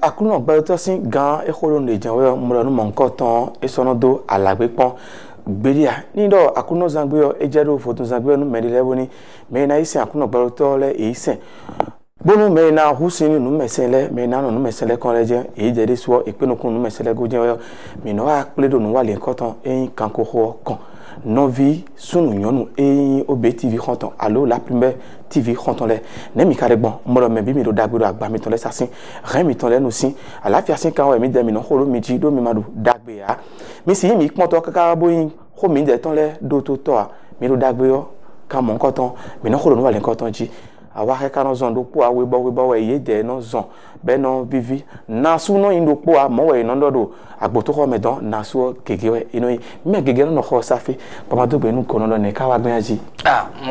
akuno gbato sin gan e kholo ne janwe mo no monko ton e sono do alagbe pon gberia ni do akuno zangbe yo e jero foto zangbe no medile boni me na isi akuno gbato le e isen bonu me na husini no mesele me na no mesele kon leje e jere so e penu kun no mesele go jen yo me no a ple do no wale nkoton e kanko ho kon non vie sunu nyonu e obe tv konton allo la première tv konton le ne mi kare bon mo lo me bi mi do dagbe agba mi ton le sasin ren mi ton le no sin alafia sin kan we mi de mi no kholo mi ji do mi madu dagbe ya mi si mi pon to kaka boyin kho mi de ton le do to to a mi do dagbe yo kan mo nkoton mi no kholo no wale nkoton ji awa he kan zon do po awe bo we ye de no zon be no vivi na su no indo po a mo we no do agboto ko medon na su gege ino me gege no ko safi pama do be nu ko no ne ka wa gban ji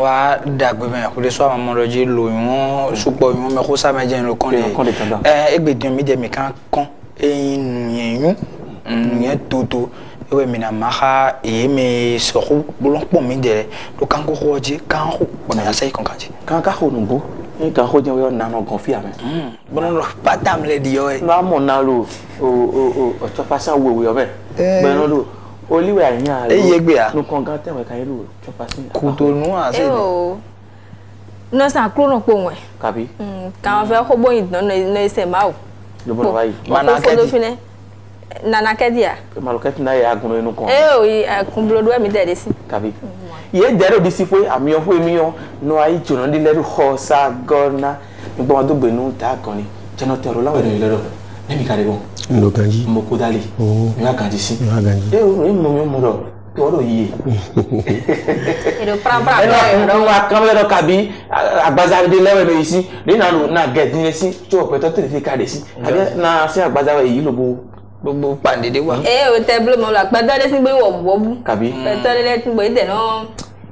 wa dagbe me ko le so àwọn mo ji lo won supo won me ko sa me je lo kon le egbedun mi de mi kan kon inu yen toto ewe mi na maha e me so ko bolon mi de lo kan ko hoji kan ho bona ya sai kon kan ji kan ka ho nungo e kan ho je we na no gon fi ame bonon lo patam le di yo e na mo na lo o to pasa we o be bonon lo oliwe ayan e yegbe a no kon gan te we kan lo to pasa ku to nu a se no sa krono po won kabi kan fe ko boyin no se ma o lo bona bayi mana ke nana kedia maloket na ya agun enu kon o akumblo do mi dede si kabi ye dero disi fo ami o fo mi yo no ayi jono di leru ho sa gona ngbo ma do gbe nu ta kan ni jeno tero lawe ni lero ne mi kare bon ndo ganji mo ko dali mi wa ganji si mi wa ganji o mo mi mo ro to ro yi ero pra ro wa kan le ro kabi agbaza de lewe me isi ni na get ni si to pe to te fi kade si abi na si agbaza we yi lobo gbogbo pandede wa o table mo la gba dode sin gbe wo wo bu kabi pe to le tin gbe de no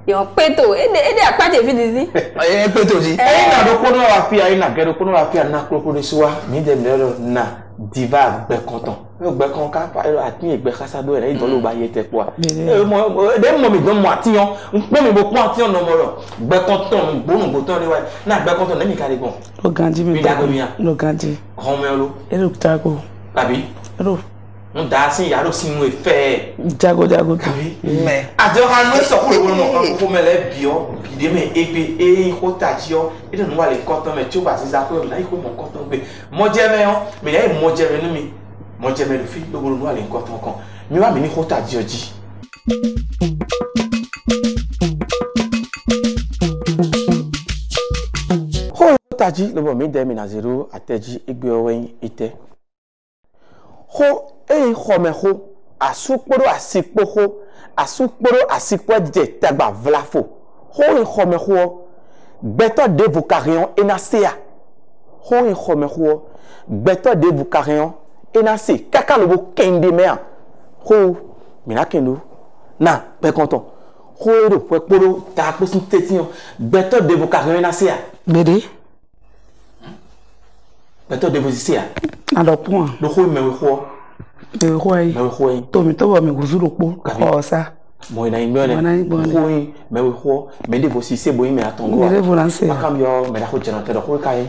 yo peto ede apate fi dizi peto si na do ko no wa fi ayi na gero ko no wa fi na kro de siwa mi de lero na diva gbe konton o gbe kon ka pa atin egbe kasado e don lo ba ye te po de mo mi don mo atiyan npe mi bo pon atiyan no mo ro gbe konton gbo ton ni wa na gbe konton na mi kare gon o ganji mi no ganji o me lo e lo tago kabi ro n da sin yaro sinu efe jago me ajo ha no so ko wo no kan ko mele bio bide me epe e ko taji o e don wa le konton me tí ó bá ti za ko la iko mo konton gbe mo je me o me le mo je me nu mi mo je me lu fi lo no wa le konton kan mi wa mi ni ko taji oji ko taji lo bo mi de mi na zero ateji egbe owen ite ho e khome ho asukporo asikpo ho asukporo asikpo je tagba vlafo ho e khome ho beto de vocarion enasea ho e khome ho beto de vocarion enase kaka lobo kende mea ho mina kendo na pe konton ho ero pe poro ta pe sin tetin beto de vocarion enasea bede beto de vocisia alo point lo ho me ho Mewe to mi to wa mi guzuru po ko sa mo ina imbele ko mewe ho me de vosi se boyi me atongo me de volanse akam yo me da ho jeno te do ko kai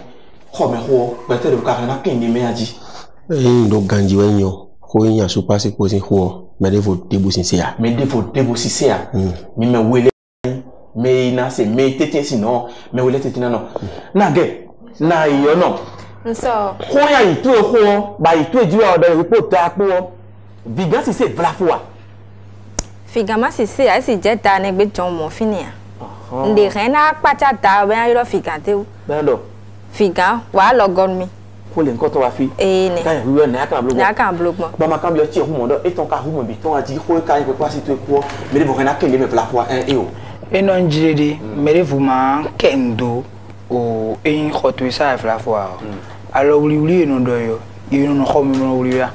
ho me ho beto de ka na kin ni me aji ndo ganji wa nyo ko yin asu pase ko sin ho me de vo debu sin se ya me de vo debu sin se ya mi me wele me ina se me tete si no me wele tete na no na ge na iyo no so ko ya itu ho ba itu ejiwe odo report ta po vigan si se vlafoa figama si se a si je ta ne gbe jon mo finia nde ren na pacha ta be an yo figante o bendo figan wa logon mi ko le nkan to wa fi ni kan wiwe na kan blog mo ba ma kan bi o ti hu mo do e ton ka hu mo bi ton aji ko ka pe pa si to po me de bo ren na ken le me vlafoa e o eno njirede mere vuma kendo o en khoto sa vlafoa alo wuli no do yo inu no khomi no wuli ya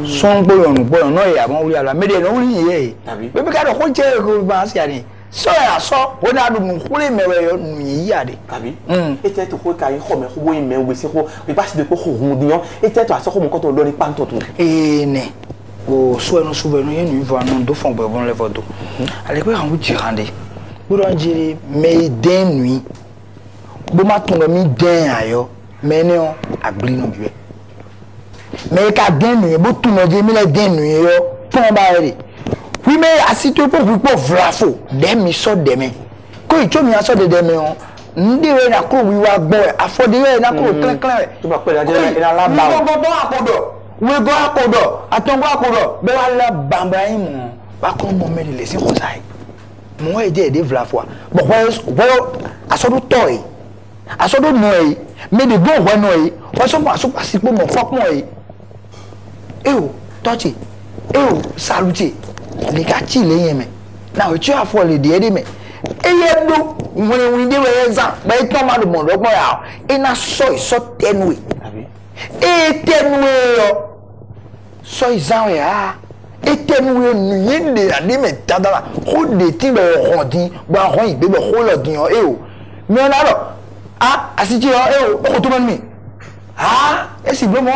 son gboyo no no ya bon wuli ala me de no wuli ye tabi be ka do ko je ko ba si ani so ya so wona do mu khule mewe yo nu yiya de kabi ete to ko kai ho me ho wo ime we se ho be ba se de ko ho hu diyan ete to aso ko mo ko to lo ni panto to ne o so eno so be no ye nu va no do fon be bon le vodo ale ko han wuti rande bu don jiri me den nuit bo ma tun mi den ayo me ni o agbli no biwe me ka den nuit bo tun no je mi le den nuit yo ton ba re oui mais asito pour vlafo dem mi so dem ko icho mi aso de dem o ndi we na ko wi wa gbo afode we na ko clean to ba pe la je ina la ba bo akodo we go akodo atongo akodo be wa la bamba yin mo ba ko mo me le sin ko sai mo e de vlafo bo aso do toy aso do no yi me de go wa no yi o so ma so pasipo mo fok mo yi o touchy saluti le ka chi le yen me na o chi afo le de me eye do won de we za ba ito ma do mo do ya ina so tenwe abi tenwe yo so izan ya tenwe nu yin de ade me tadala ko de ti be ho din ba ho igbe be ho lo din o mi ona ro asiji o ko to mi e si gbe mo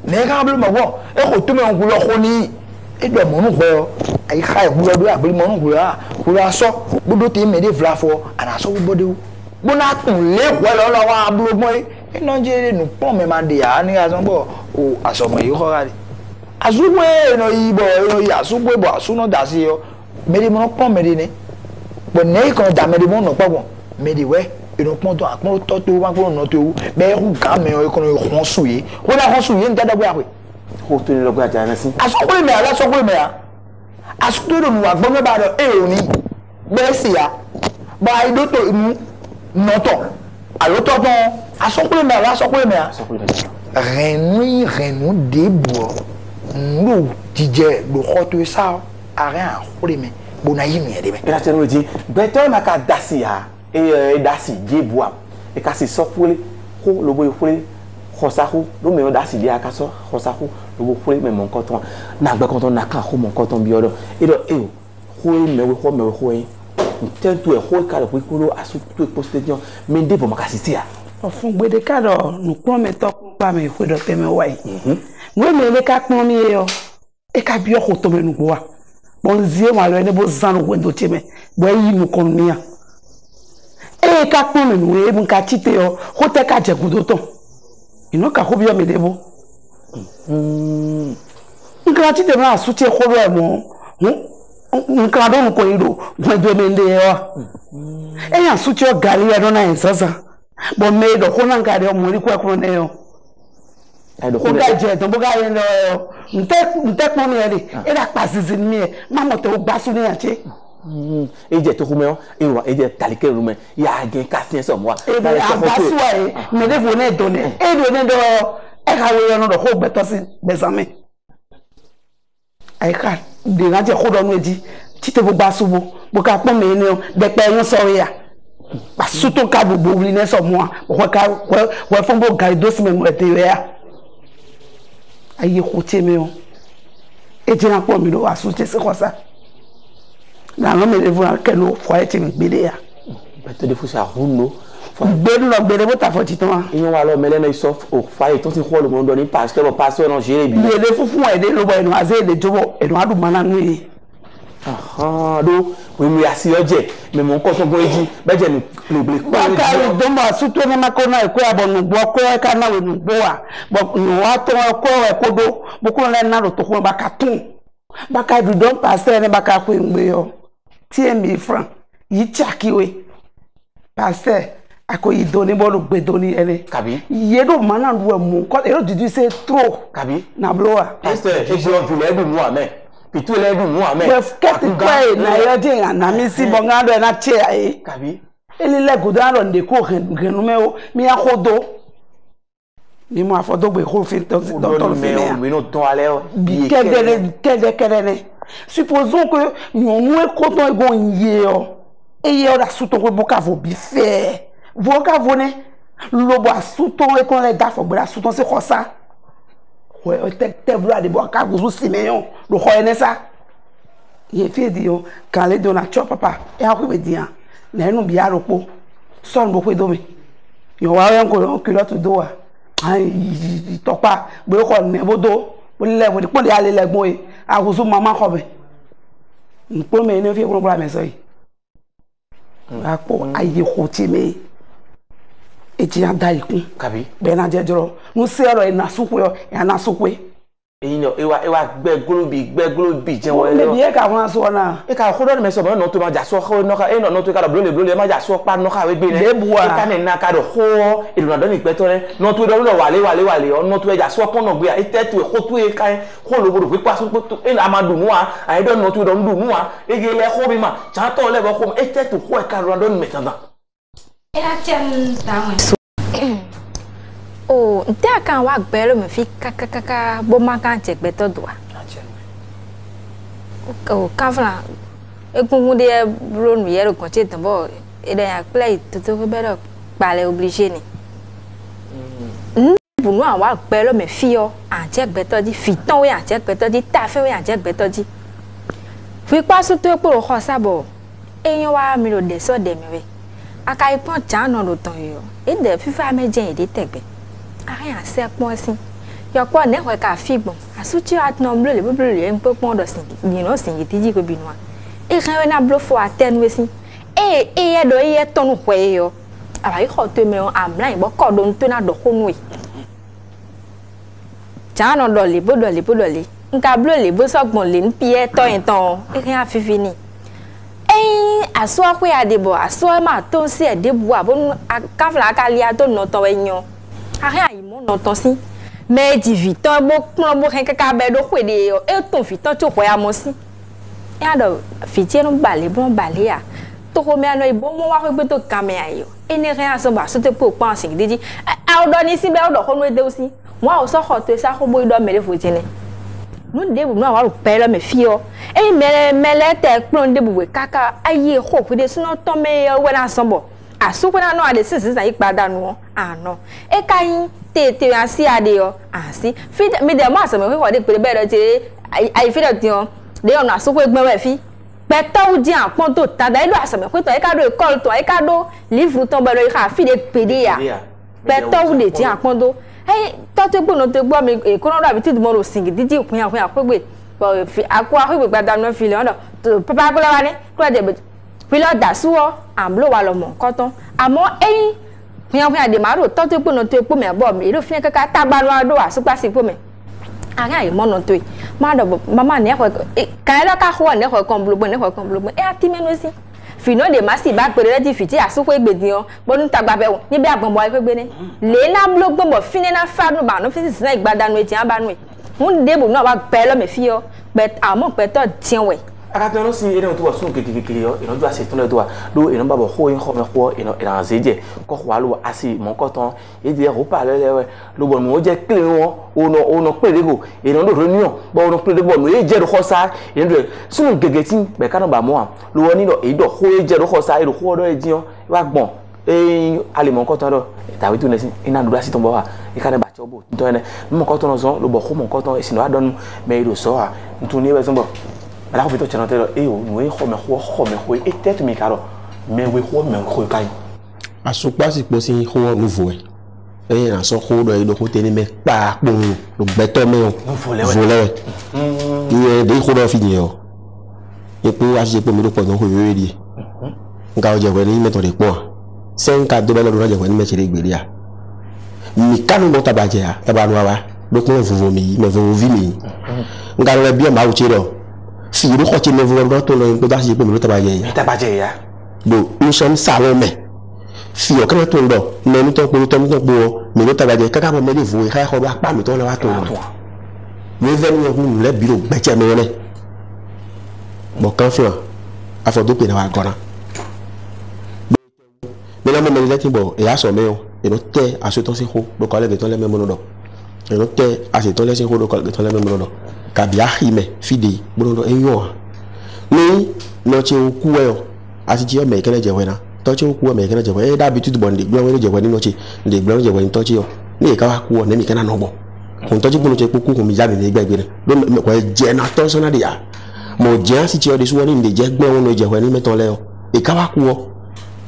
ne ka blu mo wo e ko to me on ku lo ko ni edo mo nu ko ai khai bu do abli mo nu ku la so bu do ti me de vlafo ana so bu de bu na tun le ko lo wa ablu mo e no je nu pon me ma de ya ni aso bo o aso mo yi ko ga azugbe no yi bo no yi azugbe bo asu no da si yo me de mo pon me de ni bo ne ko da me de mo no po me de we ino pon to apon to to wa ko no to be ru ga me o ko no khon suye ko na khon suye nda bo ape ko to ni lo gba jana sin asokwe me ala sokwe me ya asokwe do wa gbo me ba do oni be si ya ba ido to mu no to alo to ton asokwe me ala sokwe me ya renu debo no dije do khoto sa are an khore me bona yi me de me ila tenu di beto na ka dasi ya dasi debo e ka si sokwe ko lo bo khore khosahu lo me dasi dia ka so khosahu lo khole me mon koton na gbe koton na ka ho mon koton bi odo edo ho me ho tentu e ho ka lo ko lo asu to postation me de bo makasisi a ofun gbede ka do nu pon me to pa me ko do te me wai we me le ka pon mi yo e ka bi o ko to me nu gbo wa bon zie wa lo ne bo zan wo ndo te me bo yi nu kon ni a e ka pon me nu e bu ka chite yo ho te ka je gudo to ino ka ho bi o me de bo nka chite ma su che kholo e mo nka do nko iro won do me nde yo e ya su che o gari ya do na ensasa bo me do ko na nka de o mo ri kwa ko ne yo e do ko ga je to bo ga ye no nte pon mi ri e da pasisi mi e ma mo to gba su ni ache e je to ko me o e wa e je talike ru me ya gen ka sin so mo wa e ba su wa e me de vo ne do ne e do ne do e ka we yo no do ko gbe to sin bezame ai ka de na je ko do nu eji tite bo gba su bo ka pon me ni o de pe yin so ya ba su to ka bo ri ne so mo ko ka we fon bo ga do si me mo te ya aye ko te me o e je na pon mi lo asu te se ko sa na no me le vo ke lo fo e ti mi gbede ya ba to de fo sa hunno gbede lo gbede bo ta fo ti ton iyan wa lo mele na iso o fa e to ti ko lo mo do ni pastor no jere bi le funfun e de lo bo enu aze de jobo enu adu mana nu yi do we mi asi oje me mo nko so boji beje ni ble pa ka do ma su to na ko na e ko abonu gbo ko e ka na we nu gbo wa bo nu wa to ko e ko do bo ko le na ro to ko ba ka tun ba ka du don pastor ne ba ka ko ngbe yo TMB franc yi chakiwe pastor akoyi doni bolu gbe doni ene kabi yedo mana lu mu ko ero did you say trop kabi na blower pastor e je o vile edu mu ame pitu le edu mu ame we keti kwai na yo de na mi si bonga do na che ai kabi ele le godaro nde ko genu me o mi akodo ni mo afodo gbe ko fi to docteur fi me no ton ale o bi kede ne supposons que nous nous coton ego yé o e yé o da suto ko boka vo bi fe voka vone lobo asuton e kon le da fo bra suton se ko sa we te bra de boka gozu simeon lo ko ene sa ye fi di yo kan le do na cho papa e ha ko be dia na enu bi aropo so nbo pe do mi yo wa yan ko kilo to do wa ai topa gbe ko ne bodo bo le bo pon de ale legbon e agusu mama ko be npo me ni fi problem me so yi apo aye ko ti me eji anda ikun kabi be na jejoro nu se oro ina suku yo ya na suku eyin no ewa gbe golobi je wo le bi e ka won so na e ka khodo me so mo no to ma ja so kho no ka e no to ka do blole ma ja so pa no ka we gbe ne e ka ne na ka do kho e do na do ni pe to re no to do lo wale o no to e ja so pon no gbe e te to e kho to e ka kho lo bodo pe pa so to e amadu mu wa ai do no to do ndu mu wa e ge le kho bi ma cha to le bo kho e te to kho e ka do ni me tan e a chen ta wen oh nte akan wa gbero me fi kakakaka bo ma kan che gbe to do wa o kavla egungun de bro nu yero kon che tan bo e de ya play to be do pa le obligé ni bunu wa gbero me fi o an che gbe to di fi tan we an che gbe to di ta fe we an che gbe to di fi pa so to epo ro sa bo eyan wa mi ro de so de mi we aka ipon chan no lo tan yo e de fifa me jen ide tegbe rien à faire pour aussi il y a quoi n'est pas fi bon à souci à nombre le un peu point de singi bien singi ti di ko binwa e rien na blo fo atenu aussi e e do e ton hwe yo aba i kho to me on amlan bo ko do nto na do khonu e ja no do le nka blo le bo so gbon le npi e to enton e rien a fi fini e aso hwe adebo aso ma to si edebo abon akafla akalia to no to enyo rien il mon entend mais dit vitant bo plan bo ken kaka be do kwede yo e ton vitant to hoya mo si e ado fitie no bale bon bale ya to ko me ano ibo mo wa ko gbe to kame ayo e ne rien so ba so te po pa sin diji a do ni si be do ko no de osi wa o so ho to sa ko bo do mele fo jene no de bu no wa ro pe lo me fi o e mele te plan de bu we kaka aye ho ko de suno to me we na sombo asuko na no ade sisi ipada nu ano e kai tete asi ade yo asi fi me de mo aseme we de pe be do je ai fi do tian de ona asuko egbon we fi pe to di apon to tada ido aseme pe to e ka do call to e ka do livre ton be lo ka fi de pede ya pe to de di apon do hey to te gbo no te gbo mi e ko no da bi ti mo ro singi didi okun ya pegbe fi akwa pegbe gbada no fi le on do papa ko la wa ni ko de pilo dasuo amblo wa lo mo koton amo eyin fian de maro to te no te po me bo mi ro fian kaka tagbanu ado asupa si po me ara yi mo no to ma do mama ne ko kan la ka ho ne ko kon blogbo e ati menu si fino de masi ba pere ti fiti asuko egbedian bo nu tagba be ni be agbon bo ai pegbe ni le na blogbo bo fine na fa nu ba no fi si na igbadanu e ti an ba nu e hun de bu no wa pe lo me fi o but amo pe to tin we akatono si ene to wasun kekekeke yo ino jo ase tun do do ino babo ho yin ho me ho ino ina zeje ko wa lo asi mon koton e je ro pa le lo bo mo je kle won ono perego ino do reunion bo ono perego no e je ro khosa ino do sun gegetin be kan ba mo am lo woni do e do ho e je ro khosa e ro ho do e jiyan wa gbon e ale mon koton do tawi tu nesin ina do asi ton bo wa e kan ba chobo to ene mon koton no so lo bo ho mon koton e sino adon me do so ha ntuni we so bo alors vite tu n'entends et nous et comme et tête mi caro mais oui quoi mais quoi kai a so pa si po si ho nouveau e na so ho do e do ko teni me pa po do beto me o volé e de ho do fini o e po a je pe mi do po no ho yo ri nga o je we ni me to de po 5 ka do be lo do je we ni me chere gbere ya mi kanu mo tabaje ya tabanu wa do ko vovo mi me vovo vi mi nga lo bi ma o chere si ru ko ti le vo to lo ko da si pe mi lo tabaje ya do nous sommes salome si o kan to ndo me mi to po mi lo tabaje kaka mo me le vo ka ko ba pa mi to lo wa to mi ve mi hu le bi lo gbe che me le bo kan fi afo do pe na wa gona me la mo me le ti bo e aso me o e no te aso to si ho do ko le to le me mo no do e no te aso to le si ho do ko le to le me mo no do kabia hime fide brodo enyo ni no che oku e ati je me kene je wena to che oku me kene je we e da bitu bonde gbe we je we ni no che de gbe je we ni to che yo ni ka wa ku o ne mi kana no bo kun to che bunu che ku ku mi ja ni gbe gbe do me ko je na to so na dia mo jẹ́ si ti o de so ni nde je gbe won no je we ni meton le o e ka wa ku o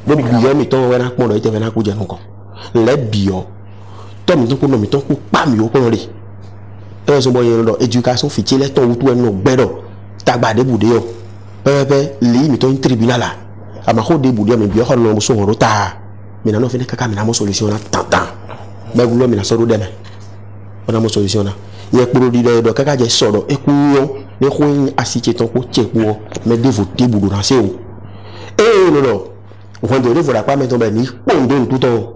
bo bi yo mi ton we na pon do ite we na ku je nko le bi o to mi ton ko no mi ton ku pa mi o ko re e so bo yen do education fi ti le ton wutu enu gbedo tagba de bude o pepe li mi ton tribunal la ama ko de bude mi bi o no mo so ro ta mi na no fi ne kaka mi na mo solution na tantan be gulo mi na so ro de me ona mo solution na ye kporo di do kaka je soro eku yo le ko asike ton ko cheku o me de voter budu na se o no won do le vola pa me ton be ni pondo tout ton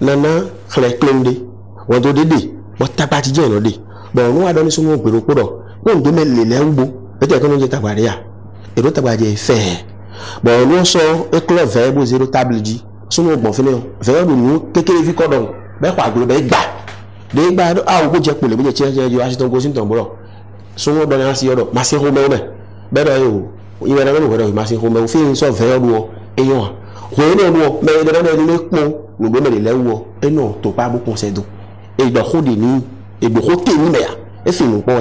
nana khle klende won do dede mo tagba ti je no de bo nu wa do ni so mo gbero podo won do me le le ugbo e te ko no je tagba re ya e do tagba je fe bo nu so e club ve bo zero table ji so mo gbon fele o ve do nu kekere fi kodon be kwa gbo be gba de gba do a wo je pole bo je je asiton go sin ton boro so wo do na si yodo ma se ho me be do yo iwe na me do ma se ho me fi so ve do e yo ho no do me de na ni po no go me le lewo e no to pa bu kun se do e gba ho de ni e gbo ho te ni me ya e fi no po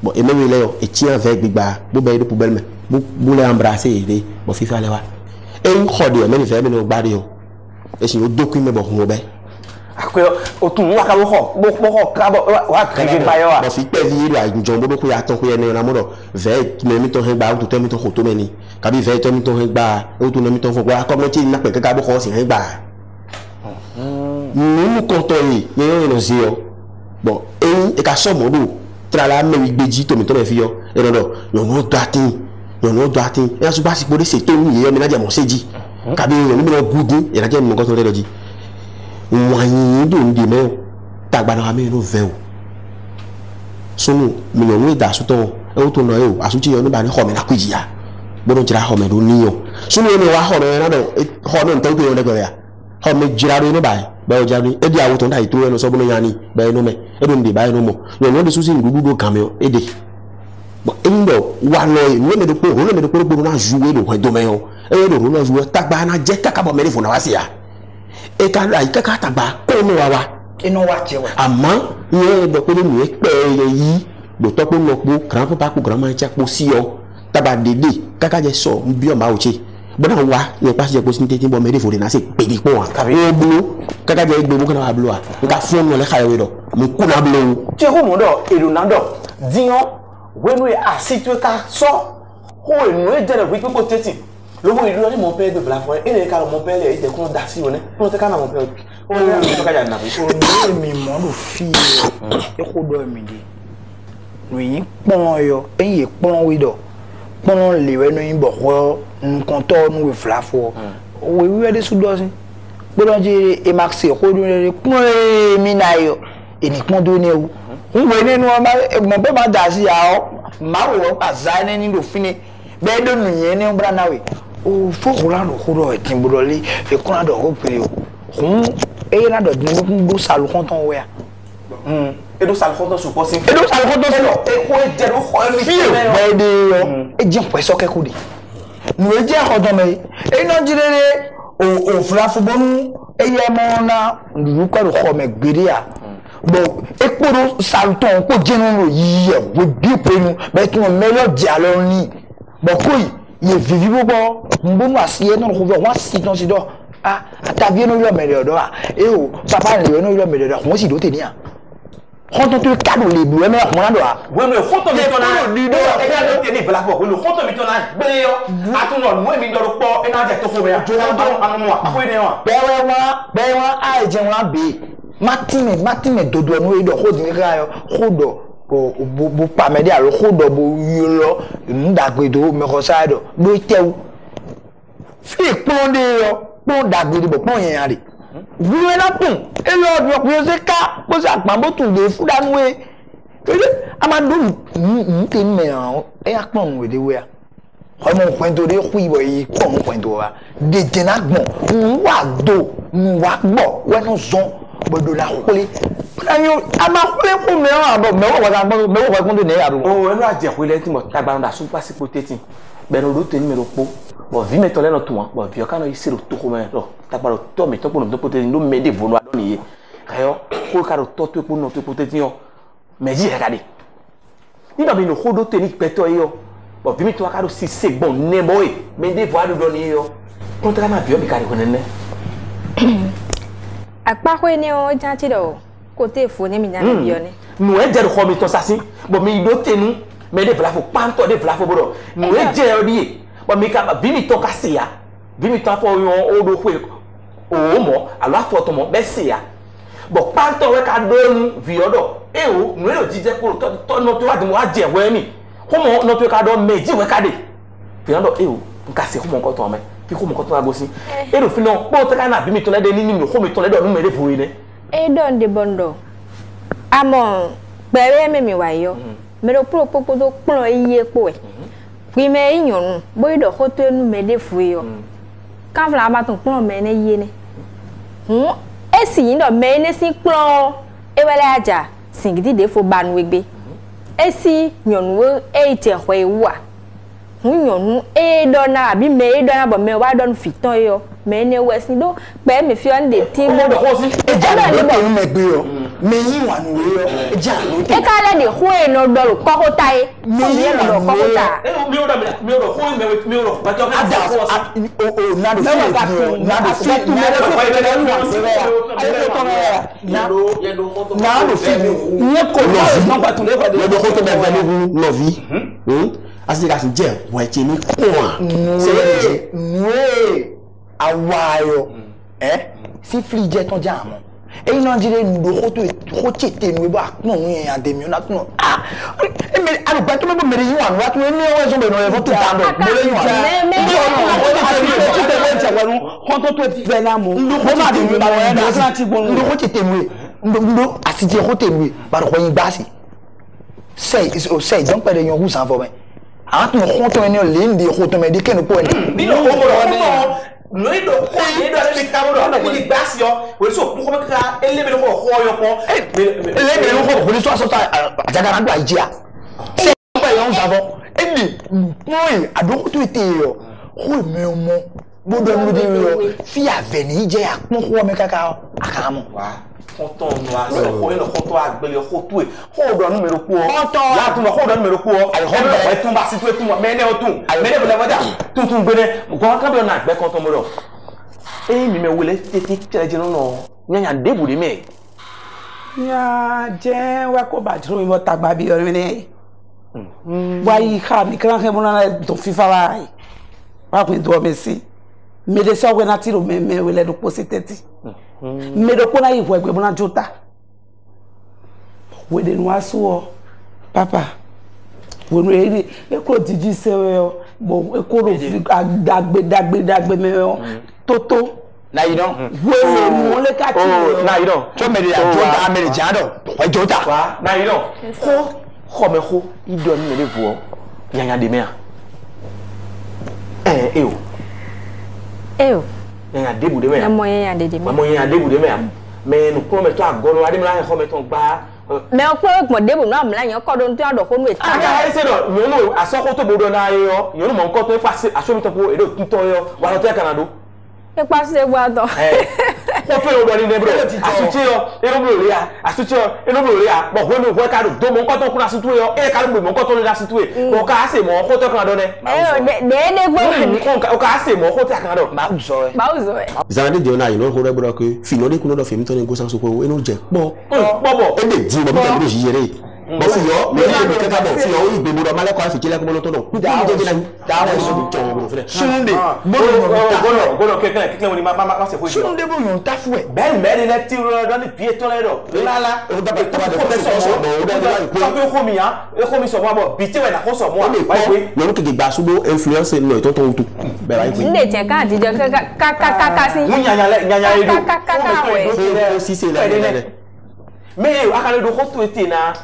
bo e me we le yo e ti an ve gbigba bo be de poubelle me bu le embrasser ide bo fi fa le wa e n ho de me ni fe me no gba de yo e si o dokun me bo ho be akwe o tun wa ka bo ka bo wa trege ba yo wa bo fi pe vi la njon bo ko ya ton ko ye na mo do ve me mi ton he gba o to mi ton ko to me ni ka bi ve to mi ton he gba o to mi ton fo gba ko mo ti na pe ka bo ko si he gba mu ko to yi ye no si yo bo e ka so mo do tra la me wi gbeji to mi to me fi yo e do yo no do atin e so ba si po de se to ni ye mi na je mo seji ka bi yo ni mi no gudu e na je mo ko to le doji wọ́n do ndi me tagba na me no ve o so mi no ni da so to e to no e o asuchi yo ni ba ni ho me na kujia bo no jira ho me do ni yo so ni wa ho me na do ho no ntan ko le go ya ho me jira do ni ba o jari e di awo to ndai to e no so bo no yani ba no me e do ndi ba no mo yo no de susi ngudu do kan me e de bo e ndo wa no e no me do ko no me do ko na jouer do do me yo e do no jouer tagba na je kaka bo me ni fo na wa si ya e ka ra ikaka tagba ko no wa ino wa je wa ama ye do ko ni e pe yi do to ko no po gran papa ko gran ma cha po si o taba dede kaka je so bi o ma o che bo na wa ye pa je po sin tete bo me de fo de na se pe di po wa ka be blu kaka je gbe bu kana wa blu wa nka fun no le ka we do mo ku na blu che ko mo do e Ronaldo dion wenu e asitwe ka so ho enu e jere wi ko tete lo mo ilu ni mon père de Blafon et les cas mon père il était con d'assis on est on te kana mon père on ka ja na bi o mi mo do fi e ko do mi di no yin pon yo en pon wi do pon le we no yin bo ko nkan to nu we Blafon we we de su do sin gbọ́dọ̀ je e maxi ko do le pon mi na yo e ni pon do ni o we ni nu mo be ma da si ya o ma wo azane ni do fini be do nu yen ni bra na we o fo Rolando ko e tin bodo le e ko na do ko pere o hun e na do ni do salu kon ton we e do salu kon ton su posin e do salu kon ton so e ko e je do ko mi be de yo e je po so ke ku de nu e je ko don me e no jirere o Blafon bonu e ye mo na ndu ko ko me gbere a bo e poro salu ton ko je no ro yi e wo bi penu be tun me lo ja lo ni bo ko ye vivi bobo mbonu asiye no ko wa si ton si do ah atabi no lo mere odo ah e o papa le no lo mere do won si do te ni ah hoto to kadu le bu e me mo na do ah we no hoto mi to na ni do e ga do te ni Blafon we no hoto mi to na gbe yo atun no mo mi do po e na je to ko be ya anu mo apo ni wa be wa a je won be matime dodo no e do ho din ga yo hodo bo pa me dia lo hodo bo yolo ndagbe do me ko side do tewu fi pon de yo pon dagbe bo pon yen ari we na pon e lo do ko se ka bo sa pa bo tun de fu danu we amadu te me e a pon we de we a ko mo kwento de ku ibo yi ko mo kwento wa de jenagbon wa do wa gbo we no zon bodo la kole ayo ama kole ku me abo me wo wa gbo me wo wa kun do ne abo o enu aje ko ile ti mo tagba nda super sipo tete be no do te ni me ro po bo vi me to le no tu won bo vi o kana isi ro to ko me ro tagba ro to me to ko no to tete no me de vonu ado ni ye kayo ko ka ro to ko no to tete yo me ji he ka de ni ba mi no ko do te ni pe to yo bon vimi to ka do si se bon ne boy mais des fois do ni yo contre na bio mi ka ko ne akpa ko ni o janti do côté fo ni mi na bio ni nous e je ko mi to sasi bon mi do tenu mais des voilà faut pas to des voilà faut bodo nous e je odi bon mi ka vimi to ka se ya vimi to fo yo o do ko o mo alors fo to mo be se ya bon pas to we ka do nu vi odo e o nous e lo jije ko to no to wa di mo a je we mi ko mo no to ka do meji we ka de fi ando e o nka se ko mo ko to me fi ko mo ko to agosi e do fi no po to ka na vimi to le de ni mi ko mi to le do nu me de fu ni e don de bondo amo bere me mi wa yo me do pro popo do pon iye po e wi me yun bo do ko to nu me de fu yo kan fla ma ton pon me ne ye ni e si yin do me ne si pon e wele aja singidi de fo ba nu egbe e si yun wo e te ho e wa yun e do na abi me e do na bo me wa do fiton yo me ne wesi do pe mi fi on de tin bo do e ja lo te me gbe yo me yin wa nu yo e ja lo te e ka le de ho e no do ko ko ta e me yin lo ko ko ta mi o do ho mi o do ba jo ka o na do fi ni ko no pa tun le ko de ko to be venu no vi asi ka sin je wa che ni ko se le je awayo si fli je ton jamo e ina jire ndo ko chete nu ba no yin ademi na tun e me alu pa to me bo mere yin wa wa tun ni o so be no e fo to ta do mo le yin wa ko to fe la mo ma de mi ba wa na so ti gbon ndo ko chete nu ndo asije ko te nu ba ko yin ba si sei donc pas de yon rouge en forme a tun ko to ni o le ndi ko to me de ken po ni bi no ko mo no e do ko e do le ka mo do na ni gbasi yo we so ko me ka ele be ko ho yo ko ele be ko ko so ta ajaga na do ajia se pa yon savon e ni moi adoko to ete yo ko me mo bodo no de yo fi aveni je apon ko me kaka aka mo wa fonton no a so ko e no fonton agbele ko tu e ko do nu me ro ku o ya tu no ko do nu me ro ku o ai ho me tun ba si tu e tun me ne o tun me ne bo le wada tun gbere ko kan be na agbe kan to mo ro e mi me wole tete chele no nyanya debu de me ya je wa ko ba tro mi mo tagba bi o ni wa yi kha mi kran he mo na do fifa wa ko do me si me de so we na ti ro me wele do po si tete me do ko na yi wo egbe mo na jota we de nu asu o papa wo no eri e ko diji se we o bo e ko ro dagbe me o toto na you don wo mo le ka ti na you don so me de jota me de jado o jota wa na you don ko me ko ido ni me le vo nyanya de me a nyanya debu de me a mo nyanya de me mo nyanya debu de me a me no ko me to agoro ade me la ko me to gba me o ko mo debu no amla yan ko do nto ado ko nu eta aga ese do yo no asoko to bodo na yo yo no mo nko to pa se aso mi to po edo tunto yo wa lo te kanado e pa se gwa do ko pe o do ni ne bro asuche yo ero bro ri a asuche yo ero bro ri a bo ho no ho ka do mo nko to kuna situ yo e ka lo mo nko to ni da situ e ko ka se mo ko to kanado ne de gbo o ka se mo ko te kanado ma u so zande de ona ino ho re bro ke fino de kuno do femi to ni go san so ko e no je po e de di mo bi ta bi si yere bo fi yo me ni ke ka bo fi yo igbe mo do male ko afi kile ko mo lo to do ku da wo so bi to mo fere sunde gono kekele woni ma se fo jo sunde bo yon tafu e ben me le ti ro do ni pie to le do la o da ba to ba de so bo o da la ko mi ya e ko mi so mo bo bi ti we na ko so mo ba pe no ke gba subo influence no to to be ba pe nde je ka di jo ka si nyanya edo we si se le me akale do ko to ete na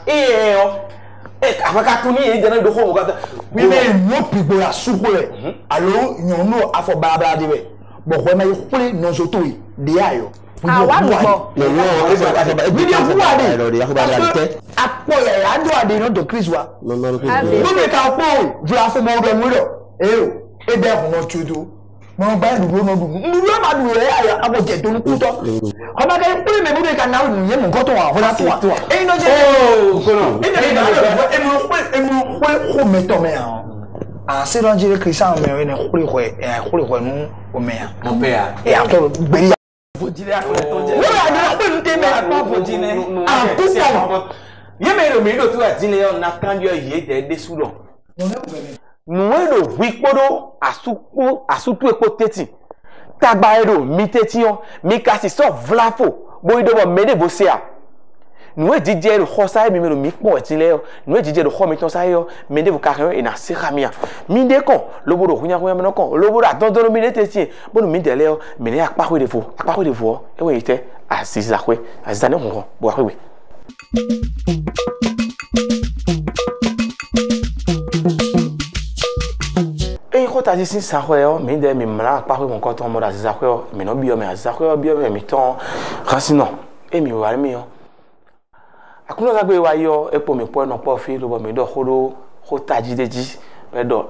afaka tuni e jana do ko mo ka mi me no pigo la suko le alo yon no afo baba de we bo ko na yule no so to de ayo wa gbo no mi de fu ade apo ya do ade no do Chris wa no me ka po vu afo mo do mu do e be ko no tudo mo ba du no du ndu ma du re ya abo je to ku to o ma ka pe me bu de ka na nu ye mo ko to wa ho la to no je gono e mo ko me to me ah c'est dans dire Christian mais ne khuri khoi nu o meya Mon père. et après beri Fojile akole to je. wala na ko nte me Pas Fojine. ah tout Yeme lo mi do tu atile yo na kandio ye de sous lo. Nous lo wikpodo asutu epo teti. Tagba ero mi teti yo, mi kasi so vlafo. Bo ido bo mede bo sea. Nous DJ le khosa mi melo mi po etile yo. Nous DJ le kho mi ton sa yo, mede bo kare e na sekamia. Mi de kon, lo bodo hunya hunya me no kon. Lo bodo atondoro mi de teti. Bo no mi de le yo, mi ne akpa de fo. Akpa de fo. E we ite asiza kwe. Asiza ne kon bo akwe. Et quand tu dis ça, mais de mes malades, par exemple, quand on m'a dit ça, mais non, bien, mais ça, bien, mais temps, racine, et mi va mieux. À quoi nous avons eu et pour mes points, non pas fait, le bon, mais d'or, hotadi de dit,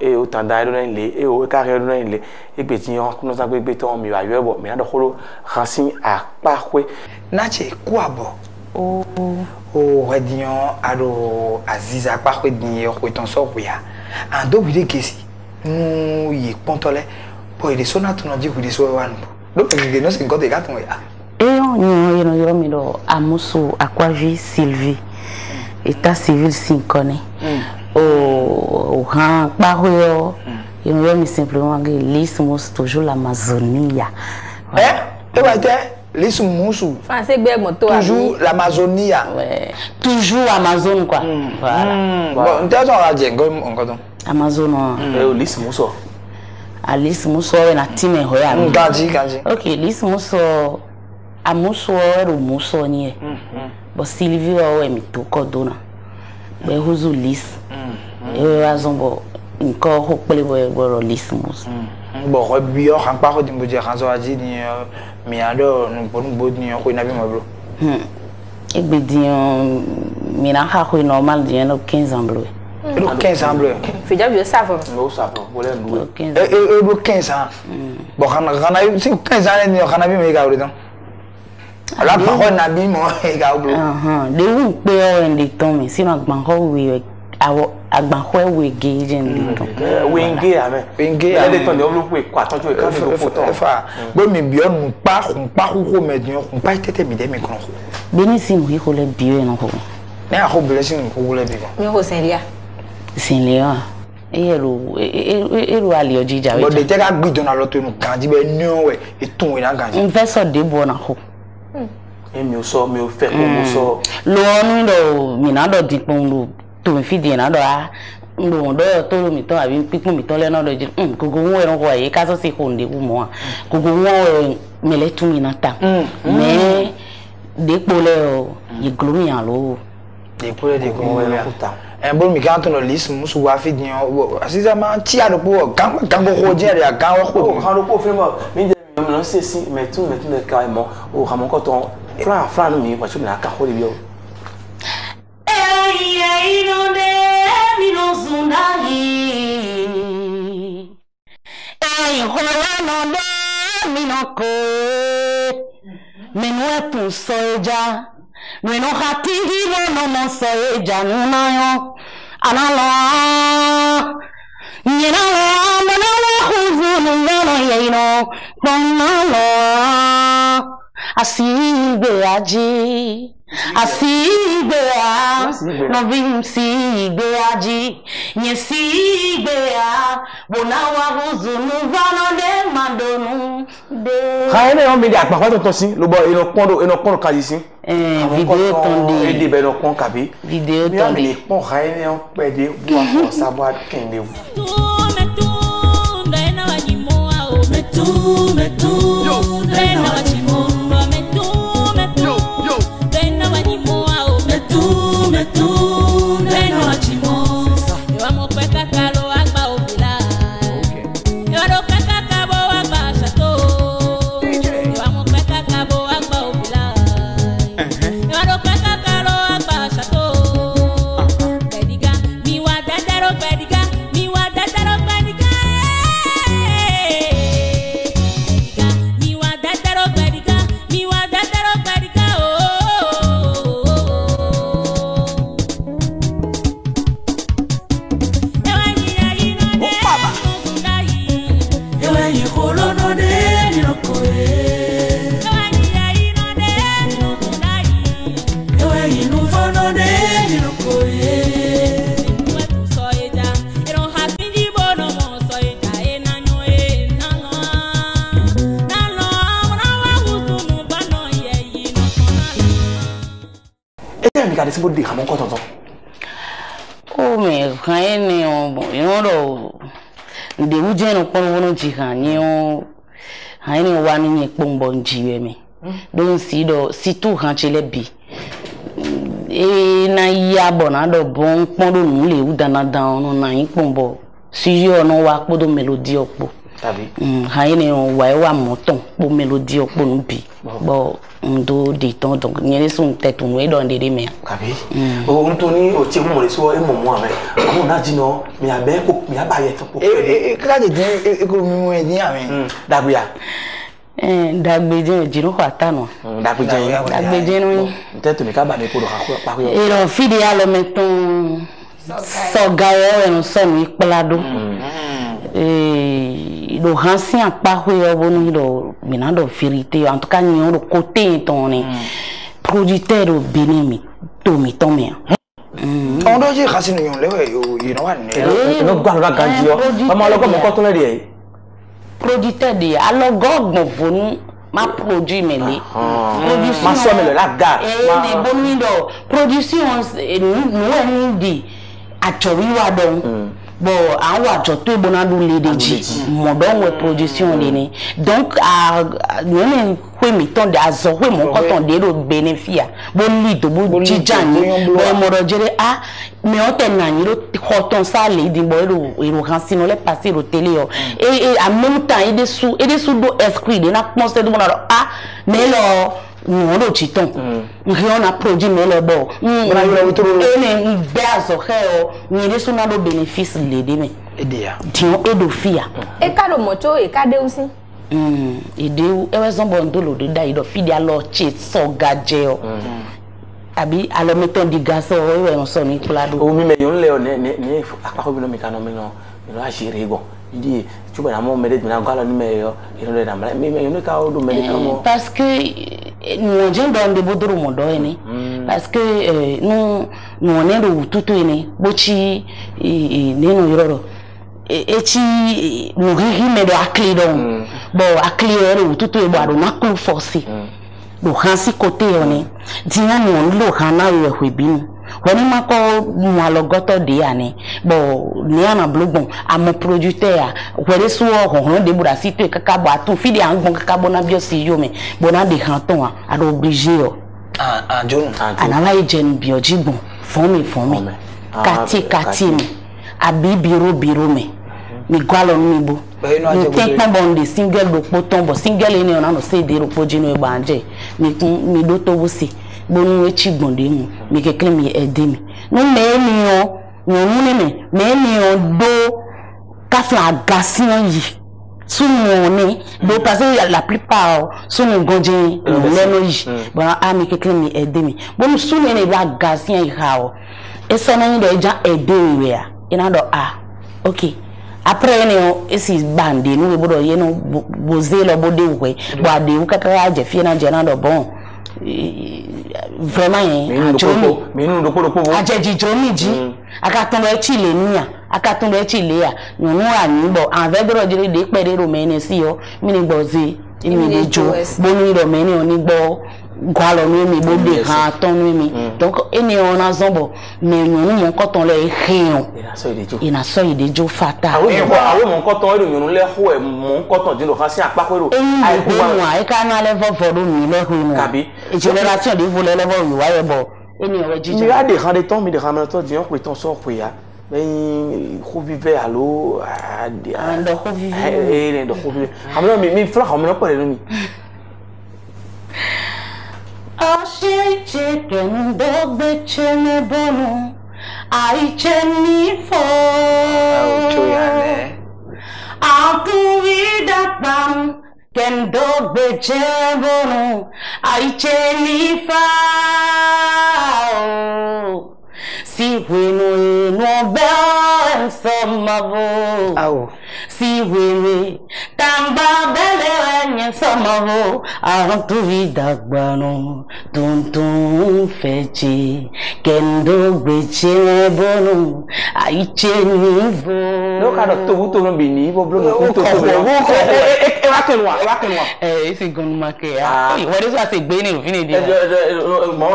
et autant d'ailleurs, et au carré de l'année, et petit, nous avons eu béton, mais va y avoir, mais d'or, racine à parfait. nache quoi bon o redion ado aziza parfait ni ko ton so kuya ando bide kesi nu yi pontole boy de sona tu no di ku de so wan do pe de no se ngote ga ton ya yo mi do amusu akwaji Sylvie état civil sinkone o han pa yo mi simplement que l'ismus toujours l'Amazonie et va te l'ismus Français gbe moto toujours l'Amazonie ouais toujours Amazon quoi voilà bon nta so la jengo ngodo Amazon L'ismus l'ismus na time ho ya kanji OK l'ismus amuso ro muso ni bo Sylvie o mi to kodona be huzu lis azongo nko ho pele bo l'ismus bon rebio kan pa ko dimbo je kan so aji ni mi ado no bod ni ko na bi ma bro egbe dion mi na ha ko normal dion no 15 ans bleu 15 ans bleu fait déjà vieux savon no savon volé louer e 15 ans bon kana si 15 ans ni kana bi me ga ore don ala pa ko na bi mo e ga bro de wu pe o en de ton mi sino agban ho we agban ho we ge en de ton wenge ame wenge le ton de oblo pe kwa tonjo e ka fi do photo fa bo mi bi on pa ko me dion ko pa tete mi de me kon beni si mu ko le bio en ko ne a ko blessing ko le bi ko mi ho senlia sinlea ero ali ojija bo de te ga gbidon na lo to nu kan ji be ni o we etun we na kan n fẹ́ sọ de bo na ho mi o fẹ́ ko mo so lo onu do mi na do dipon lo to mi fi de na do a ndo do to mi to abi pipun mi to le na do ji gogo won e ron ko aye ka so se ko nde wu mo gogo won mi le tun mi na ta mais depo le o iglo mi an lo depo le de ko we na bon mi kan to no list musu wa fi dion asiza ma ti ado po kan go je ya kan wo ko kan ro po fe mo mi je mi no se si me tu ne ka mo o ha mo ko ton fran no mi pa chu na ka ho le bi o mi no zundagi hola no de mi no ko me no tu soja no hati no soja no yo analo nyina mo no huzu no yino konalo asibe aji asigbeya no vim sigbeyaji nye sigbeya bonawa huzunu vano de mandonu de ha ne o mi de apapa to si lo bo eno pon ka yi si video tonde e de be no pon ka bi video mi tonde mi pon ha ne o pe de bo savoir kende vous mi ka de sibo de hamon ko tonton o me kan ni o yo do de uje no pon wono ji kan ni o han ni wa ni pombo njiwe mi don si do si tu han chele bi e na ya bona do bon pon do nu le u dana dan no na yin pombo si yo no wa podo melody opo tabi han ni o wa moton po melody opo nu bi bo ndo de ton donc ni sun tête nu e don de me kabi o ntoni o ti mo le so e mo mo ame mo na jino mi abe ko mi aba ye to ko ka de din ko mi mo e din ame dagbeya dagbeje jino ko atano dagbeje no peut-être mi ka ba mi ko do pa ko e ro fidi alo meton so gawo en so mi plado do hansi apa ho yo bonu do minando firité en tout cas ni do côté ton ni producteur do benemi to mi tomé on do je khasi nyon lewe you know what no gwa ba ganji yo mama lo ko mo ko to le de producteur de alors gogmo vonu ma produit mele production ma so mele la ga ma bonu do production nous di atori wa don bon an wa jo to bona do le deji mo don we production le ni donc a nene kwe mi ton de azo kwe mo ko ton de ro benefia bo li do bo jijan ni bo mo ro jere a me o te na ni ro ko ton sa le di bo ro kan sino le passer au télé yo et en même temps et des sous do esprit de na conseil do bona a mais lo non lo chiton on a produit mais le bon ene bazo kheo ni le suna do bénéfice le de me edea tion edofia e ka lo moto e ka de usi ede e we zon bon do lo de da ido fidi alo chi so gaje o abi alo meton di gaso o we no so ni plado o mi me yon le ne apa ko bi no mi kanu mi no a jere go ndi tu ba na mo me de na galo ni me yo ino de na me yon ka o do me de kanu parce que nous j'ai dans de bodoro modo ene parce que nous on est de tutu ene bochi neno yororo echi nous ri me do akli don bo akli ere tutu e bo na klu force do hansi côté one dinga no lo hana we hwebinu woni mako mo alogoto de ani bo ni ana blogbon amo producteur wele so ho de bura site kaka bo atu fidi angon kaka bona bio si yo me bona de hanton a do obligé o John anala ejen bio jigbon fon me kati mi abi biro me mi gwalo mi bo mi tekpon bon de single do potom bo single eni ona no se de ro pojinu e banje mi do to busi bonu echi gbonde mu mi kekle mi edemi no me do kafla gasion yi sumo ni do parce que la plupart sumo gonje leno yi bon a mi kekle mi edemi bonu sumo ni ba gasion yi hawo e so no ndo eja edewe ya ina do okay après ne esi bande no bodo ye no bozelo bode we bo ade u kaka je fie na je na do bon vraiment minu do ko ajeji jomiji akatunlo echile niya akatunlo echile ya nunu ani bo anvedro jire de pere ro mene si yo mini gbozi imi de jo boni ro mene oni gbo gwalo ni mi bo de ha ton ni mi donc eni ona zombo me nunu mo koton le hion ina so ide jo fata awo mo koton ero nunu le ho e mo koton jin lo kan si apakoro ai ko wa e ka na level for do mi le ho mo kabi generation de vole level wi wa ye bo eni o jiji mi ga de kan de ton mi de kan na to dion ko ton so ko ya ben ko vive allo ando ko vive ndo ko vive amlo mi fla ko mo ko le mi Ashe ken dogbe chene bonu ai cheni fo Atu vida pam ken dogbe chene bonu ai cheni fa Si bueno no ben somavo Au Si wewe Tamba bele nye samavo Arantu vidagbano Tuntun fechi Kendo gbeche bono Aiche nivo No kado to no bini bo blo to isi gonu make ya what is what gbe ni ofin di mo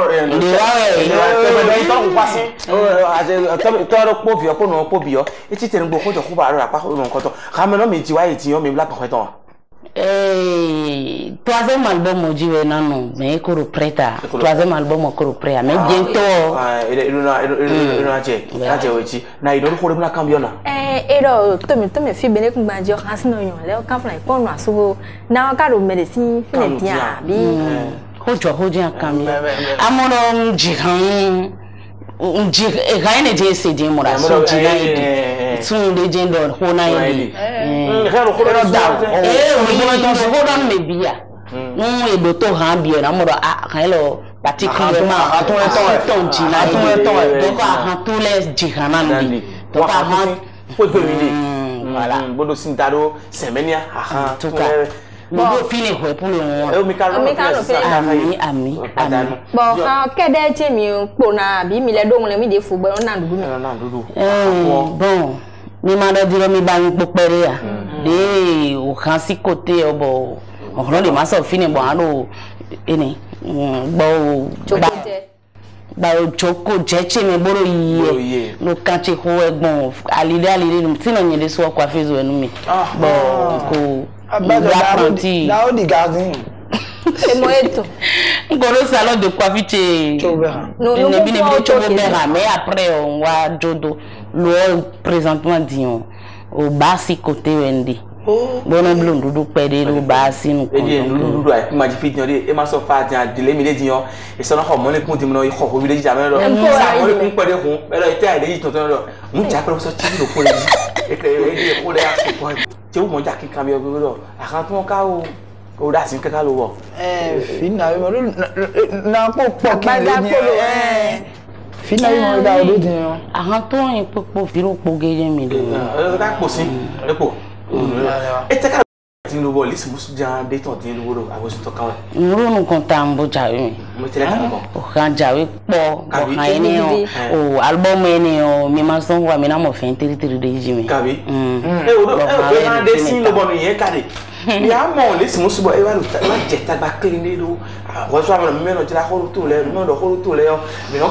to po vi ko no po bi yo iti tere gbo ko to ko ba ra pa ko nko to ka me no mi ji wa iti yo mi black ko to troisième album mo jiwe nanu me ko preta troisième album mo ko preta mais bientôt je wechi na ido ko na cambiona to me fi bene ku gbanjo kan no yon le kan fly pon no asugo na ka ro medicine fi ne dia bi hojo kan mi amoro jihan gaine je se di mora so jina tun legend ho na yi ho don me bia ebo to han bia na mora kan lo particulièrement ton jina to ka han to les jihana ni to ka han voilà bodo sintado semenia to ka mo fini ho pour le mi ka ami bo ha kede che mi po na bi mi le do mo le mi de fu gbe na dudu bon mi ma do diro mi ba mi popere ya de o kan si côté obo on le ma so fini bon alo eni bo ba o joko jeche mi boro yiye no kan che ho egbon alile no ti no yin de so kwa fezo enu mi bo ko Là di garden. C'est moeto. Ngoro salon de coiffure. Non, mais après on va jodo le présentement dion au basi côté wendi. Bono blondu du pede lu basi nu ko. Lu ai ma ji fit nyori e ma so fa dia dile mi le dion e so no ho mo le kun ti mo no ho bi le ja me lo. Sa mo le kun pede kun e lo ite ai le ji ton lo. Mu ja pe so ti lo ko le. E ke e ko le a so ko. Ti o mo ja ki kan bi o lo. Akan tun ka o da sin kaka lo wo. Fina mo na po ki le ni Fina mo da o do din o. Akan tun yin popo firo po geje mi lo. Da po sin le po. Ete ka tin lo bo lisi musu jan de ton tin lo wo abo sin to kan we. Nro nu kon ta mbo jawe. Mo tele ka mo. O kan jawe po o kan eni o album eni o mi ma son wa mi na mo fen tiri de jimi. Kabi. O do na de sin lo bo ni yen ka de. Mi a mo lisi musu bo e wa je ta ba clean de lo. Wo so mo me no jira ko to le mo do ko to le yo. Mi no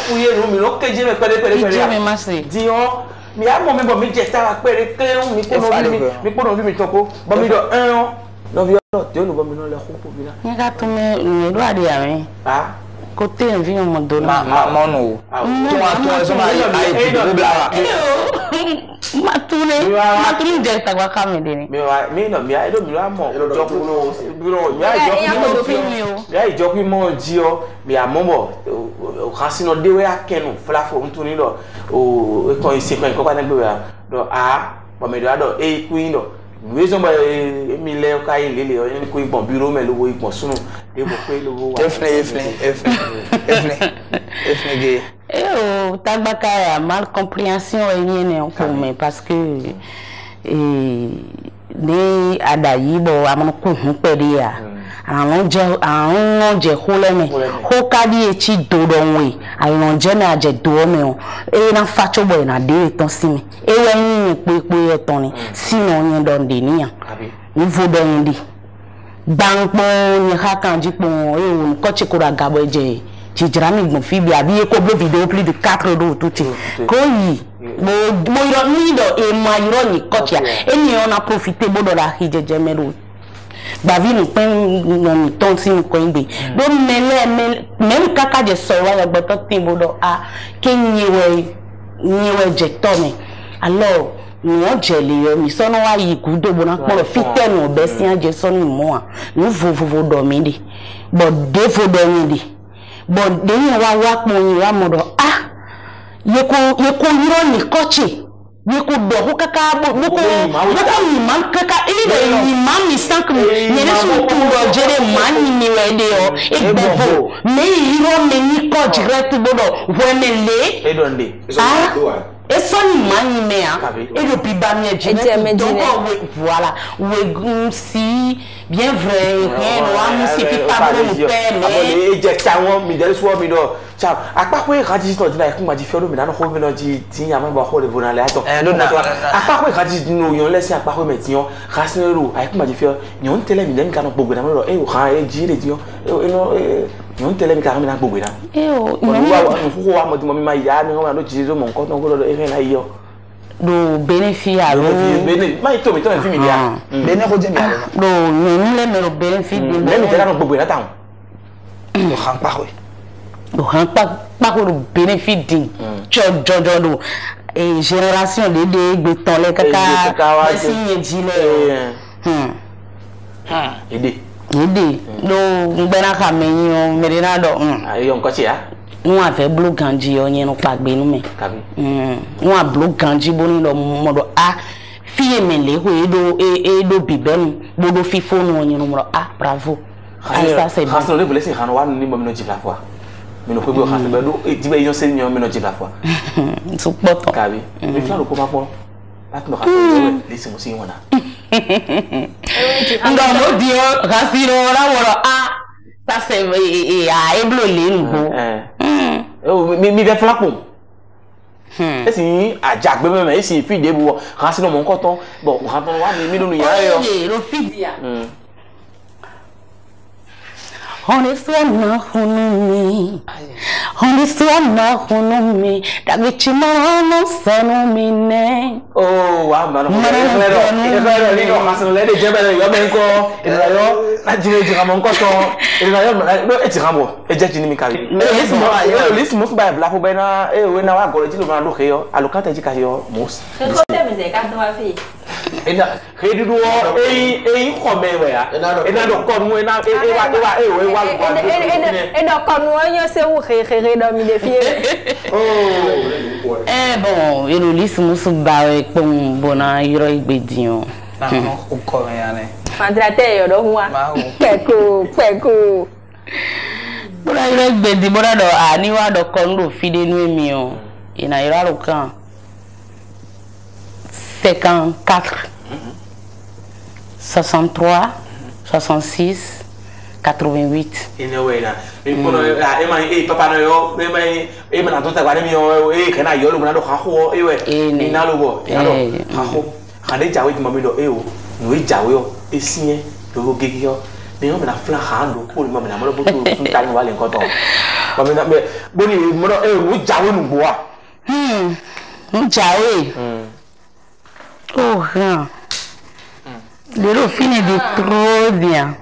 fuye no mi no keje me pere. Jimi ma se. Dion mi a mo me bo mi je ta pere clean mi ko no vi mi toko bo mi do no vi o te o no bo mi no le ko po bi na ni ka to me ni do ade ame côté envie mo do na ma no to so ma ai do bla ma tune je ta kwa kame de ni mi no mi ai do mi lo mo jo ku no mi ai jo ku mo ji o mi a mo bo o kan sino de we akenu flafo ntuni lo o ko ise ko kwa na gbe wa do bo me do ado e ku ndo wezo ba mi le ka ile le o ni ko ibon biro me lowo ipon sunu de bo pe lowo wa efne ge tagbaka ya mal compréhension eniene pour me parce que ni adayi bo amon ku hun pede ya àwọn je hole me ho kadi echi dodo nwe àwọn je na je do me o e na facho boy na de ton si mi e we yin pe eton ni sino yin don de niyan ni vodo yin di gbangpo ni hakan jipo e o ko chikura gabo je jijira mi gbon fi bi abi e ko bo video plus de 4 do tuti ko yi mo iro ni do e ma iro ni kocha eni ona profiter bodo la hijeje mero bavi ni pen ni ton si ko ngbe do mele même kaka je so wa gbo to tin bodo ke nyiwe je to me alors ni o je le yo mi so no wa yi ku do bona poro fite no be si aje so ni mo a no vovo do mi di but de fo do mi di but de yin wa po yin wa mo do ye ko yiro ni kochi ye ko do ko kaka bo ko ni man kaka ile de ni man mi sank ni ne so ko do jere man ni we de o e gbefo me yiro me ni ko direct bodo wemele et son imani mea et le piba mi voilà we si bien vrai rien wa si fi pa mo père mais e je tawo mi der so mi do cha apa ko e ka ji to dina ku ma ji fe lo mi na no ho mi no ji tin ya ma ba ho le bona le ato apa ko e ka ji no yon le si apa ko me tin ka sin ro ai ku ma ji fe nyon tele mi dem ka no gbogbo na mo e o ha e ji le ti yo e no nyon tele mi ka mi na gbogbo na e o no wa mo mi ma ya ni ho na lo ji ro mo nko to ko lo e na iyo do bénéfice à l'eau. Bénéfice. Mais il tombe film dia. Bénéfice bien. Do nous les mais le bénéfice de. Même il là beaucoup là temps. Do han pa oui. Do han pa ko bénéfice din. Jo et génération de béton les kaka. Merci yejile. Aider. Do ngena ka menyo merina do. Ayo nko ti ya. Nous avons blog ganji on y no pa gbe nu me nous a blog ganji boni lo modo a fie mele ho edo bibenu bodo fifo no on y no mo bravo ça c'est bien. Vous laissez ran wa ni mo no ji la fois. Me no ko go ran be do di be yon se ni me no ji la fois. So poto. Kabi. Me fla lo ko ma po. At no ran laissez mo si wona. Ndo dio rasiro la woro a ça c'est à ébloler nous. Mi ve flapon. Esi ajagbe meme esi fi de bu kan sinu mo nko ton bon kan ton wa mi nínú ya yo. Lo fidia. On est soina hunumi. On est soina hunumi. Dagichima no sanu mine. Oh, wa ma no. Ero ni no kaso le de jebe yo me nko. Ero yo na jire jira mo nko ton. Ero yo no e ti rambo. E je ti ni mi kari. Listen mo ba bla fo be na we na wa gore ti lo ma lo ke yo. Alokata ji ka yo mos. Ko te me ze ka to wa fi. Ena khedi do ko me we ya. Ena do ko mu ena we wa et donc comme nous c'est où ré dans mi défi bon et le liste musu bawe pon bona yoro igbedion na o ko ya ne fandrate yo do wa peko bona yoro igbedi bona do ani wa do ko ndo fide nu emi o ina yoro kan 54 63 66 88 inewena ikono papa no yo na tota kwa mi yo kana yo lo na do khaho ni na lo bo khaho khade jawe ti mami do o no jawe yo esie do gege yo me yo na fla khando ko mo na mo bo to sun tan wa le nkoto mami na me boni mo no jawe nu bo a jawe oh le fini de trop bien.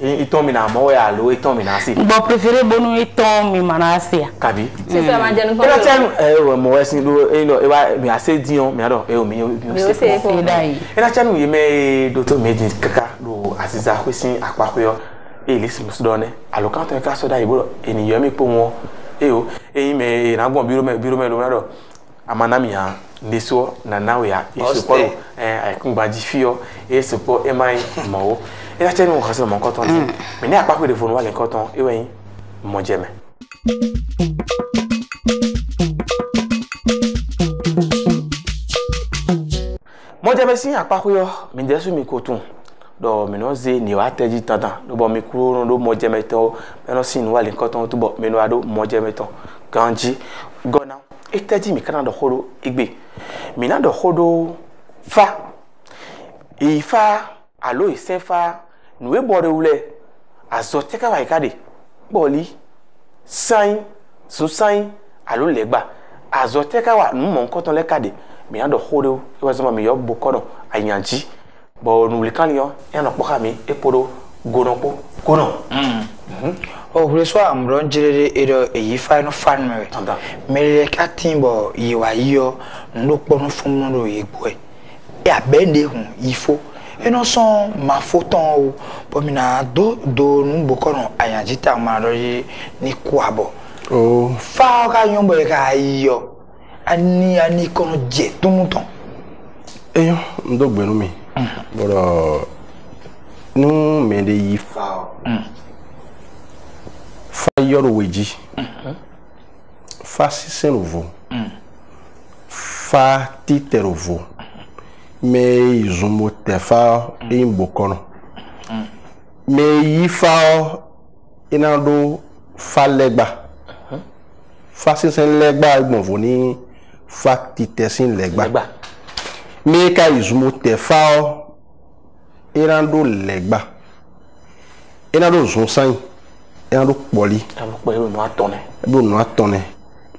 Iton mi na mo ya lo iton mi na si. Bo préféré bonu iton mi manasi. Kabi. C'est ça ma jenu ko. Ela chen mo wesin do no e wa mi ase dion mi ado o mi se ko dai. Ela chen wi me do to me din kaka do asiza kwesin apako yo e lisi musu ne alokan to ka so da ibo eniyan mi po won o eyin me na gbon biro me lo do amana mi ya ndeso na nawe ya isopo akunbaji fio esopo emai mo ela chen mo khaselo mo nkoton me ni apako de fonu wa le nkoton eweyin mo jeme mo jeme sin apako yo me desu mi kotun do me no ze ni wa teji tantan do bo mi kuro do mo jeme to me no sin wa le nkoton to bo me no ado mo jeme to ganji gona eteji mi kana do horo igbe mi na do hodo fa ifa alo isefa nuwe bore ule azote ka wa ikade boli sain so sain alo legba azote ka wa nu mo nkoton le kade mi na do hodo e wa zama mi yo bokono ayanji bo nu le kan yo e na poka mi epodo gonopo kono o hreso amron jirere ero eyifa no fan me mere ka timbo yiwa yo ndo pono fun no yegbo e abende hu ifo eno son ma foton o pomina do nu bokono ayanjita ma do ni kuabo o fa ka yombo ka yo ani kono je tumuton eyo ndo gbenu mi boro nu me de yifa fa yoro weji fa sisen ovo fa titerovo me izumo tefa imbokono me yifa inado fa legba fa sinsen legba igbonvo ni fa titesin legba me ka izumo tefa inado legba inado zonsan inado poli no atone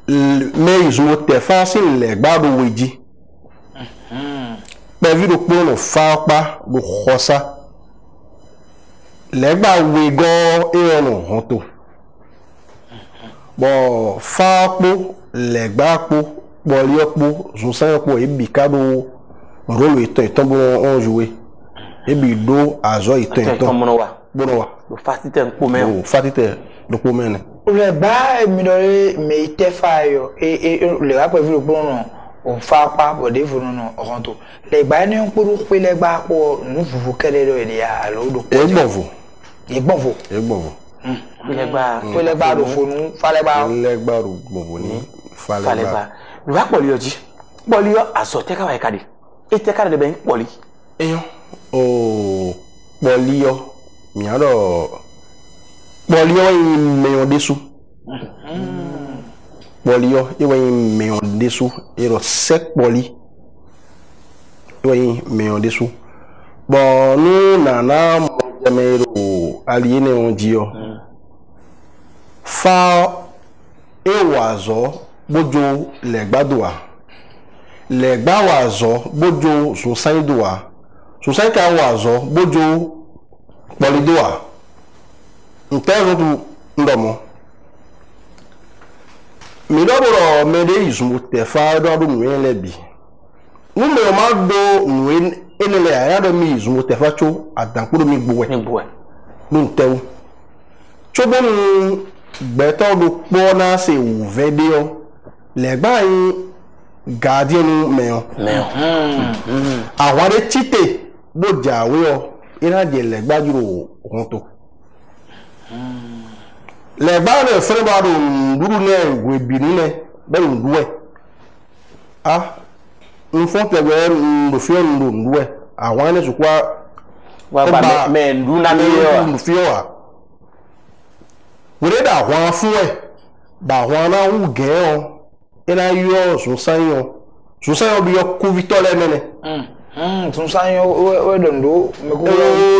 me izumo tefa sin legba do weji Bevi do kpo no fa pa do khosa legba we go e no honto bo fa po legba po boli po zunsan po e bi ka do rolo ito bo on jouer e bi do azo ito bono wa do fatite npo me o fatite do po me ne le ba mi do me ite fa yo e le ga po vi do kpo no on fa pa bo de funu no ronto le gba ni on puru pe le gba po nu vuvu kele do ile ya lo do ko e gbonvo le gba do funu fa le gba do gbonvo ni fa le gba lu wa poli oji poli yo aso te ka wa ikade e te ka de ben poli eyo o poli yo mi aro poli yo meyo desu Polio, iwe meon desu, ero sek poli. Iwe meon desu. Bon, nous nana mojamero aliene onjio. Fa ewazo bojo legbadoa. Legba wazo bojo sunsaidua. Sunsaika wazo bojo polidoa. Ntero tu ndomo. Midoboro mede izumo tefa do nwe lebi nu me ma do nwe enele ya do mi izumo tefa cho adankuro mi gbowe nu ntewu cho bo nu gbeto do po na se wu video legba yin guardian meyo aware chite bo jawe o ina de legba juro honto le ba le fere ba do nduru ne gwe binile be nduwe nfon pe gwe ndo fio nduwe awon ne sukwa wa ba me ndu na me yo ndu fio wa wure da hwan fun e ba hwan na wu ge o ina yo so sayo bi yo ku vitole mene so sayo we do me ko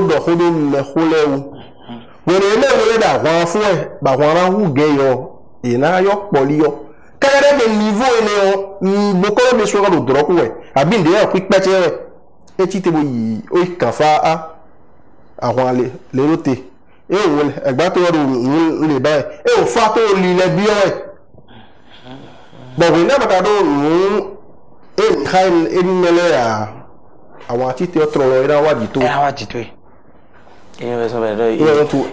do hodo me holewu wele da hwan fun e ba hwan na wu ge yo ina yo poli yo kagere de niveau ene o bokoro be so ga do drop we abi nde ya quick patch we e ti te bo yi o kafa àwọn le rote e o egba to ro le ba e o fa to li le bi o bo we na ba do e khail e mele ya àwọn ti te otro lo era waji to e we so be do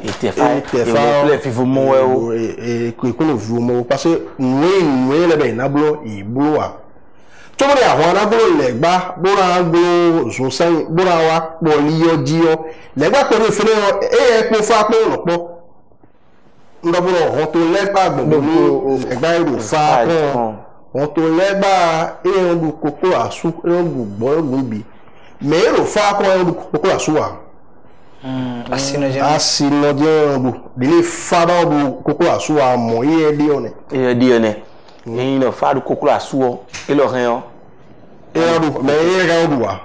e fa le fifu mo we o e ko no vu mo parce que nwe le be na blo i blo a tobore àwọn anagbo legba bora gbo zunsan bora wa po liyo jiyo legba pẹ̀lú ifele e po fa po lopo ndoboro ho to legba gbogbo ni egba ero fa ko ho to legba e ndu koko asu e ndu gbo gbi me ero fa ko e ndu koko asu wa asinoje ndu bile fa da ndu koko asu wa mo e di one e no fa du koko asu o e lo ren o eru me era odua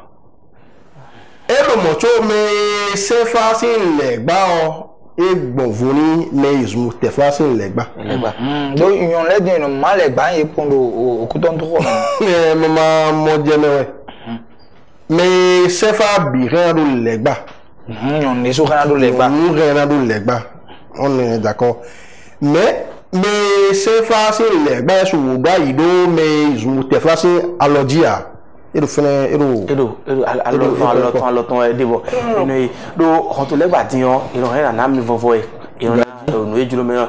eru mocho me se fasin legba o egbonvo ni me izmu te fasin legba do yon le din no ma legba yin pondo okuto nto ko mama mo jemewe me se fa bi ren do legba yon ni so ren do legba on est d'accord mais se fasin legba so gba ido me izmu te fasin alogia edo fene edo aloton e debo ino do hoto legba tiyan ino he na mi vovo e ino na no ejulo me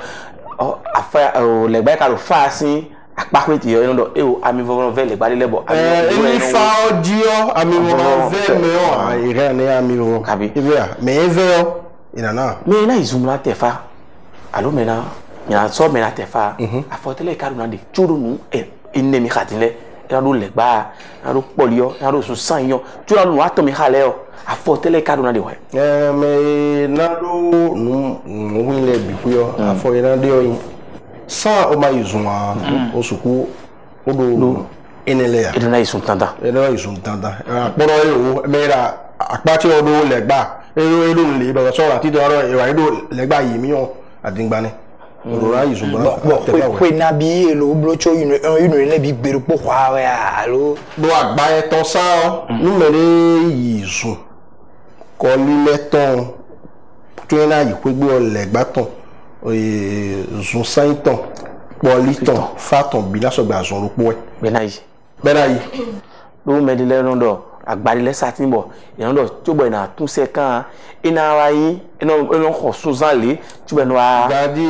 o afa o legba ka lo fa sin apako ti yo ino do e o ami vovo ve legba lebo ami fa odio ami vovo ve me o ire ne ami vovo kabi ibia me ve o ina na me na izumla tefa alo me na so me na tefa afotele karu na de churu nu e inne mi khatile ado legba ado polio ado sun sanyo tu la lu atomi haleo afo tele kadu na de wa me nado no wile bikuyo afo ina de oyin sa o ma yuzuma o suku odo enele ya ina isun tanda aporo ewo mera apati odo legba ero le be so ra ti do ro ewa edo legba yi mi o adingbani orora yuzuma kwe na bi elo blocho inu le bi gbero po kwa we alo do agba e to sa o nu mere yizu ko li leton to na yi pegbe o legba ton zun saiton politon faton bila so gba zun ropo e benayi do medile rondo agbari le satimbo yondo tubo na tun se kan ina wa yin ino ko suzan le tubo no a gadi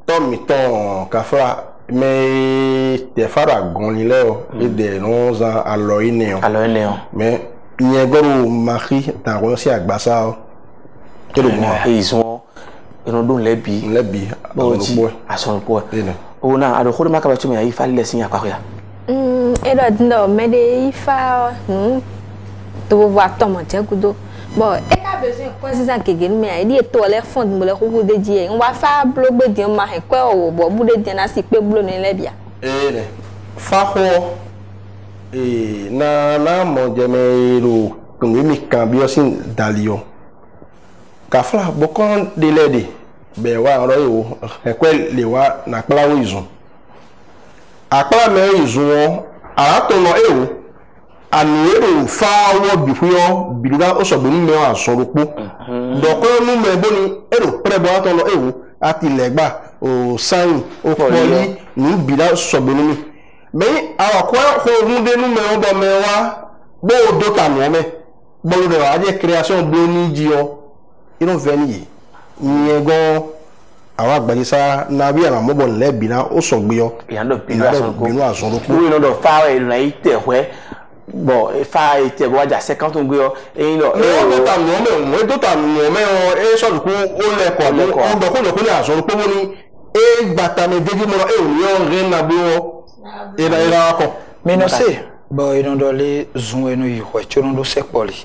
Tommy ton kafra me te fara gonli le o e de nonza aloine mais nye goro mari ta ro si agbasa o to lo mo ils ont don lebi asonpo o na ado khodi makaba chuma yi fali lesin ya kwa ya edo dindo mede ifa to voir tomo je kudo bon e ka besoin consistant kege mi ai di to le fond mo le kuku de die on va fa blogbe di ma he kwa o bo bu de na si pe blo ni le bia fa ho na mo je me ro kunwi mi kan bi o sin dalio kafla bokon de lede be wa ro yo ekwe le wa na pala wo izun apala me izun ara to no ewo ani ero fa wo bifuyo biluga o so bonu me wa soropo doko nu me boni ero prebo ato no ewo ati legba o sain o poli ni bila so bonu mi me awa kwa ho mu de nu me o do me wa bo do ta no me bo lo de wa je création boni ji o ino veni ni ego awa gbalisa na bi ala mobo le bi na o so gbe yo yando binu asonko we no do fa we na ite hwe bo fa ite bo ja 50 gbe yo eyin lo do ta no me o e so ku o le ko o do ko ni asonko mo ni e gbata me deji mo e o yo re na bi o e la ko me no se bo e no do le zun e no yi hwe ti no do se poli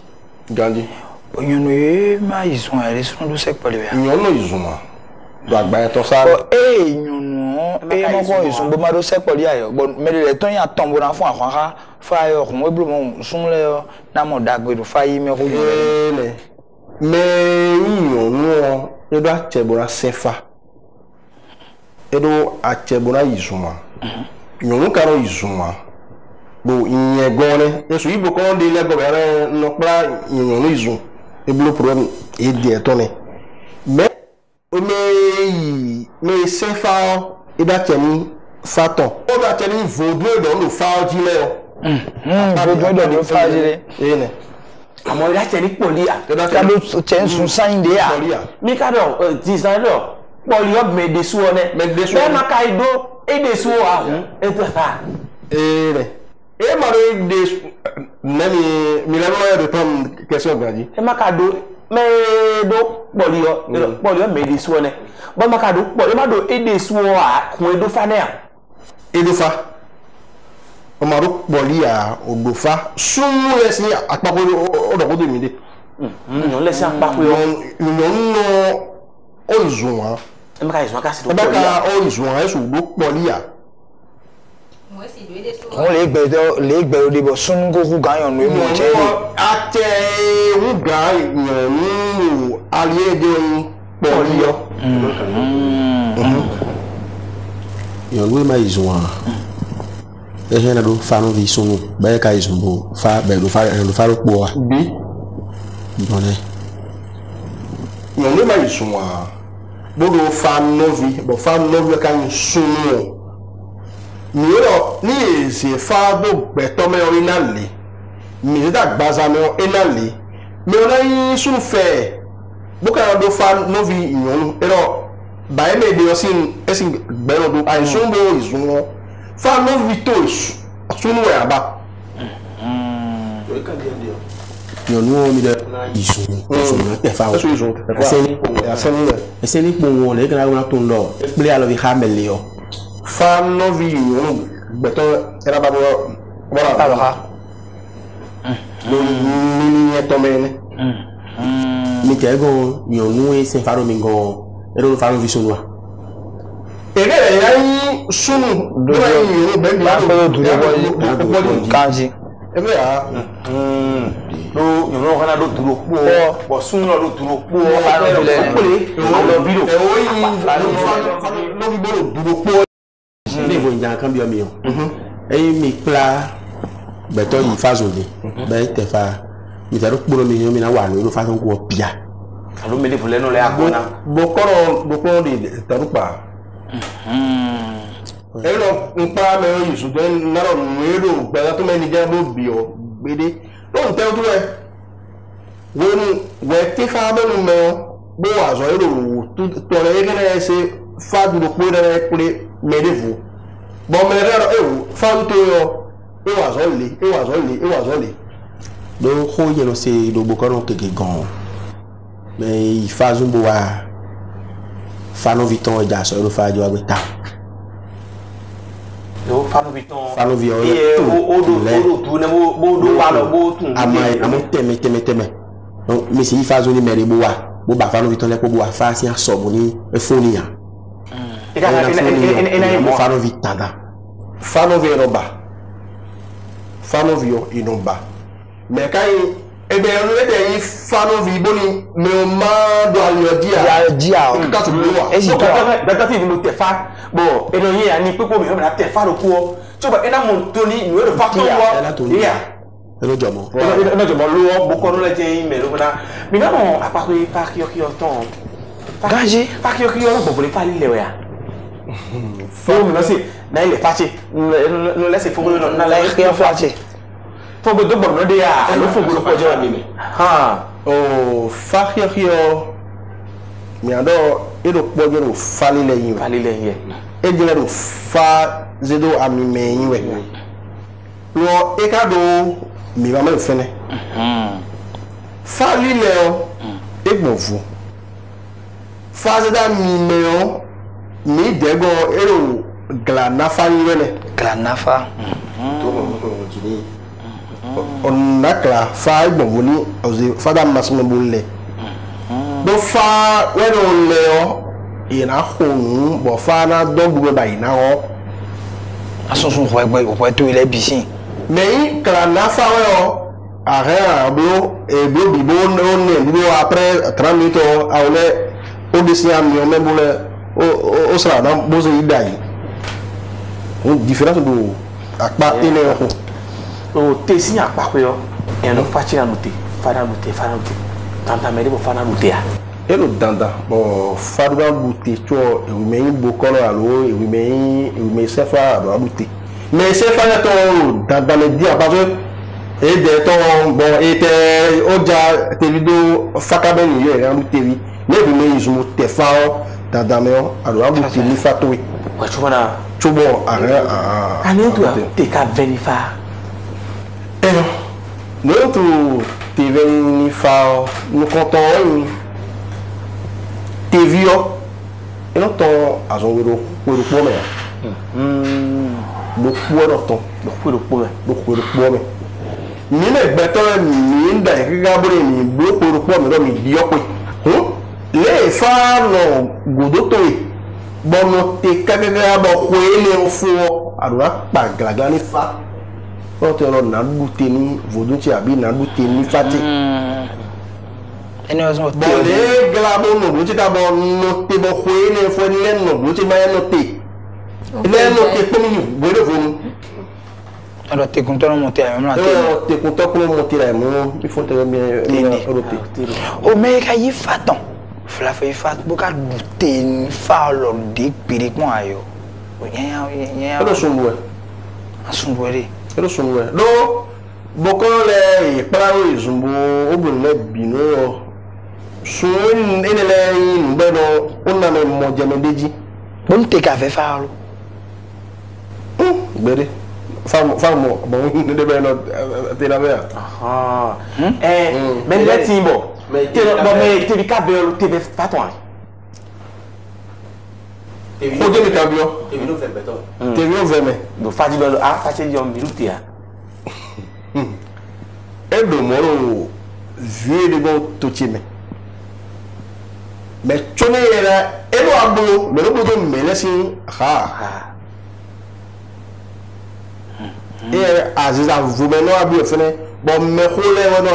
gandi bo yo no e ma izun e so do se poli ya yo no izuma do agba to sa nyunu mo ko isun bo ma do se poli ayo bo me le ton ya ton bo na fun akwanka fa yo kun we blo mo sun le yo na mo dagbe do fa yi me ko le me nyunu e do achebora sefa e do achebora izuma nyunu karo izuma bo iye gone e so ibo ko de le go bere no pra nyunu izun e blo problem e de etone me me sefa ida teni faton o da teni vodwe do lo fa jile o vodwe do lo fa jile ene amo ida teni polia ka do chen sun sain de ya mi ka do design do polio me de su one me ma ka ido e de su a e to fa ene e ma de nami mi la no de tom question gaji e ma ka do me do polio me de su one ba ma ka do polio ma do e de su a kun e do fa na edo fa o ma do polia o do fa sumu lesi apapo o do ko de mi de no lesi apapo yo no o izun e ma ka izun ka si do polia e ba ka o izun e so do polia on le gbe o de bo sun go ku gan yon no mo je ate wu ga yon aliye de polio yon we ma izun e he na do fa no vi sunu ba ka izun bo fa be do fa ro po bi bone yon we ma izun bo do fa no vi bo fa no vi ka sunu mi ro ni ese fa do beto me orinale mi da gbaza me enale mi o na sun fe bo ka do fa no vi yon ero ba e me de osin esin gbero do ai sun bo izun fa no vi to sunu we aba yon no mi de izun e fa o izun ese ni po won le gra won to lo pe alo vi hamele yo fa no vi yon beto era babo voilà alors lo ni tomene mi tego yo nu se faro mingo ero faro visionwa ere yayi sunu do yi yo be mi ba duro kanji ebe ya do yo no kana do duro po bo sunu do duro po lo video lo video duro po ni bo njan kan bi o mi o mi pla beto yi fazo ni be te fa mi taro kporo mi yo mi na wa lo fa so ko pia alo mele fule no le agona bokoro de tarupa elo npa me o yusu de naro nwero gba to me ni je bo bi o gbede lo nte o tuwe wonu we ti fa be nu me bo wa zo ero to le gele se fa du po de pe merevu bo me rero e fa to yo e wa zo le do ko ye lo se do bokoro keke gan mais il fa zumbo wa fa no viton ja so ro fa jo agbeta do fanu biton fanu vi o do tu ne bo do wa lo bo tun ama teme donc mi si fa zo ni mere bo wa bo ba fanu viton le ko bo wa fa si aso bo ni e foni ya e ka ina mo fanu vitada fanu vi no ba fanu vi o ino ba me kai ebe enu ede yi fanu vi bo ni me o ma do dia o ka to lo wa e si da ti mo te fa bo eno yi ani pepo mi na te fa ro ko so ba ena mo to ni no ro fa to wo ya eno jomo lo bo ko no le je yi me lo na mi na mo apa ko pa ki o ton ganji pa ki o bo bo le fa li le ya fo mi no si na ile fa che no le se fo no na la ki o fa che fo bo do bo no de ya lo fo bo lo ko je mi ha o fa kio mi ado edo pojo no fali le yin e jele do fa zedo ami me yin we lo e ka do mi ba me fene fali le o e gbonfu fa zeda mi me o mi dego ero glanafa ni wele glanafa to mo jini on nakla fa gbonfu ni oze fa da masmo bulle do fa wero leo ina khonu bo fa na do bu ba ina ho asunsun ko egbe to ile bisin mais kala na fa wero ara blo e blo bi bo no ne blo après 30 minutes awle o disia mi o me bule o sra na bo zo idai o différence do apa ile o te si apa ko yo e no fa chi na note fa na note tanta mere bo fa na note ya elo danda bo faruga buti cho ewi bo kolo alo ewi sefa ado buti me sefa ya to danda le dia parce e de to bo ete oja te video fakabe ni ye ran buti me bi me izumo te fa o danda me o ado buti ni fatwe wa chubana chubo are ani tu te ka verify no tu te verify no contrôle TV yo eno to azon wero po me lo po me ni me gbeto mi nda kiga bore mi blo po me lo mi di ope le fa no godo to e bono te kagaga bo ko ele o fu arua pa glaga ni fa o te ro na gute ni vodunchi abi na gute ni fati ene ozo bon le glabo no buti ka bon no te bo khwele fo le no buti ma no te le no te ko mi bo le fo alo te contono monter même la te contono monter mo il faut te bien roté o me ka yi faton fla fa yi fat bo ka te ni fa lo de pere kon ayo o yen alo sunwe asunwe alo sunwe lo boko le iparawo izumbo obun le binu sun enele yin bedo una me mo jemedeji bon te ka fe fa lo gbere famo bon de be no te la be aha mais le timbo te no me te ka be te be faton o de mi kabio e mi no fe beto te mi o ve me do faji lo a faji yo mi ruti ya e do moro vie de go to chime me chone era e lo abo me lo bodo me le sin ha e aziza vu me no abi ofene bo me khole wono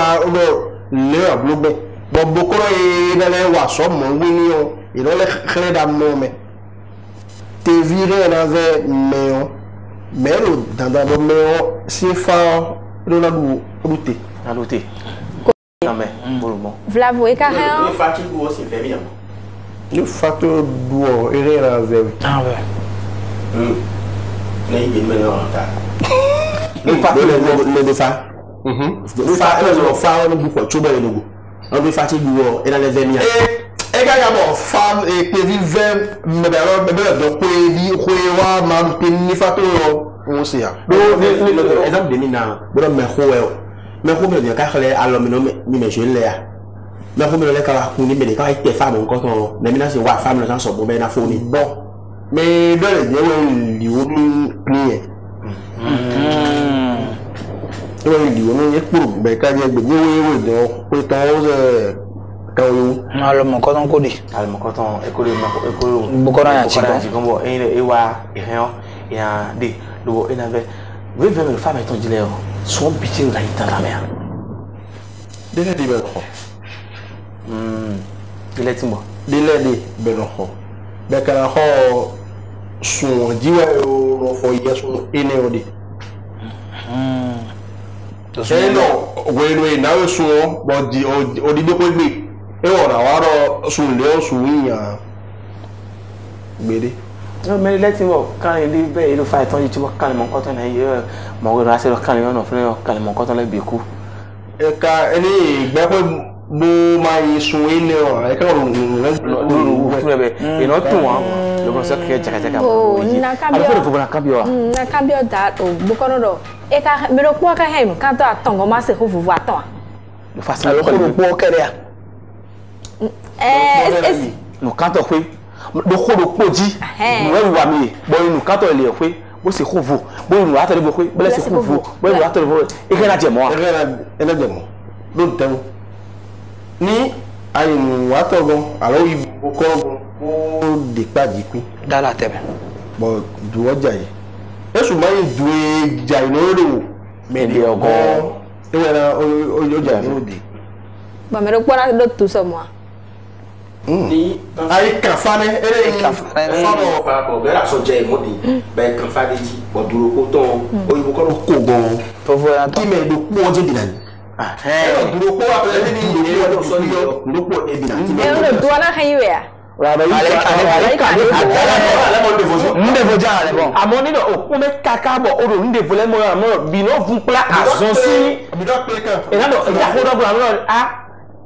le ablo bo bokoro e na le wa so mo wi ni o e lo le khre da mo me te viré na ve meo melo danda bo meo si fa lo na du route na route na me bolo mo Vlavo e carré. fa ti du o si fe mi am le facteur duo ere na ve Ah ouais. na ibi me no ta le fa le de fa le fa le fa no bu ko choba le no on be fa ti duo ere na ve mi e ga ya mo fa e pe vi ve me be do ko di ko wa ma pe ni fa to o se ya do exemple de ni na bo me ko me ko me ka khale alo mi no mi me je le ya me ko me le ka ku ni me le ka te fa mo nko to na mi na se wa fa me na so bo me na fo ni bon mais do le je we li o ni plie we li o ni e puru be ka je gbe we do ko to o kawo Na lo mo ko ton ko di. al mo koton e ko le ma e ko Bokoro ya chi ko bo e wa e hen ya de lo e na ve we ve me fa me ton jile o so bitin la ita la me de le di be ko ile timbo de le di be no ko be ka ho sun jiwa o fo yesu ene odi e no we na we sun bo di odi de ko gbe e ora waro sun le o sun yan gbede no me le timbo kan ile be ile fa ton ji mo kan mo koton na ye mo we ra se lo kan yo no fun yo kan mo koton le bi ku e ka eni gbe ko bo ma yi sun ene o e ka ro lu fu be e no tun wa lo ko se ke jaka jaka Oh, na cambio. ala ko na cambio Na cambio da o Bokoro do. E ka me ro kwa ka hem kan to atongo ma se ho vuvu aton. lo fa se Alo ko ro po kere ya. no kanto pe do ko do poji no we wa mi bo inu kanto ile pe bo se ko vo bo inu atore bo pe bo se ko vo bo inu atore bo e ke na je mo ene de mo do tem ni ayin wa to go alo yi ko o de pa ji pin Da la tebe. bo du ọjà yìí esu ma yin du ja ino re me de ogo e we na ọjà ni o de Ba me ro kwa na do tu so mo. ni ai kan fa ne ere Kan fa ne. fa bo fa ko be ra so je mo di be kan fa de ji bo duro ko ton o yibo ko ko gan Fofo ya to. ki me do po je dinani ah duro ko wa pe ni ni ni so ni duro po e dinani E ro do na han yiwe ya. ra ba yi ale mo de foso Nde fo ja le bon. amo ni do o ko me kaka bo o do nde vole mo bi no fun pla azon si mi do pe kan e na do ya ko do bra ah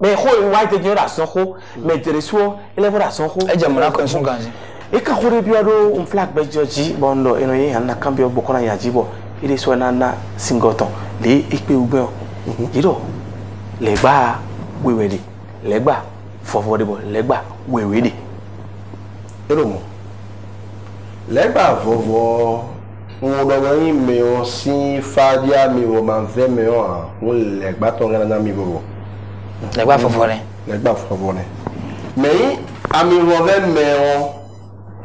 me ko wa te jora so ko me tere so ele bra so ko E je mo na ko sun kan si. e ka hore bi odo un flag be joji bondo eno yi han na cambio Bokoro ya jibo ire so na singoton le ipe ugbe o iro le gba wewede le gba fofode bo le gba wewede ero mo legba vovo won do yin me o sin fadia mi o ma ve me o won legba to ngana na mi vovo Le gba fofo re. legba vovo ne me ami wo ve me o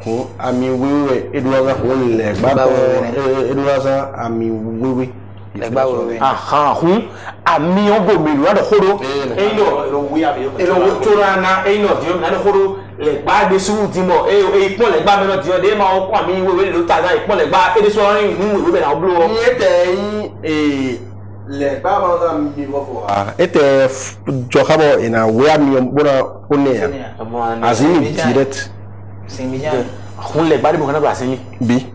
ko ami wewe eduwa ga won legba to eduwa sa ami wewe Le gba wo we. aha hun ami ogo mi lo do horo eino ero wi abi elo wo tora na eino dio na do horo le gba de su ti mo ipon le gba me no dio de ma o kwa mi wewe lo ta na ipon le gba ede so rin nu wewe na oblo ni ete yin legba ma na mi vovo ete jokabo ina we ami bona one ya azini direct Sin mi ja. hun le gba de bo kana do asimi bi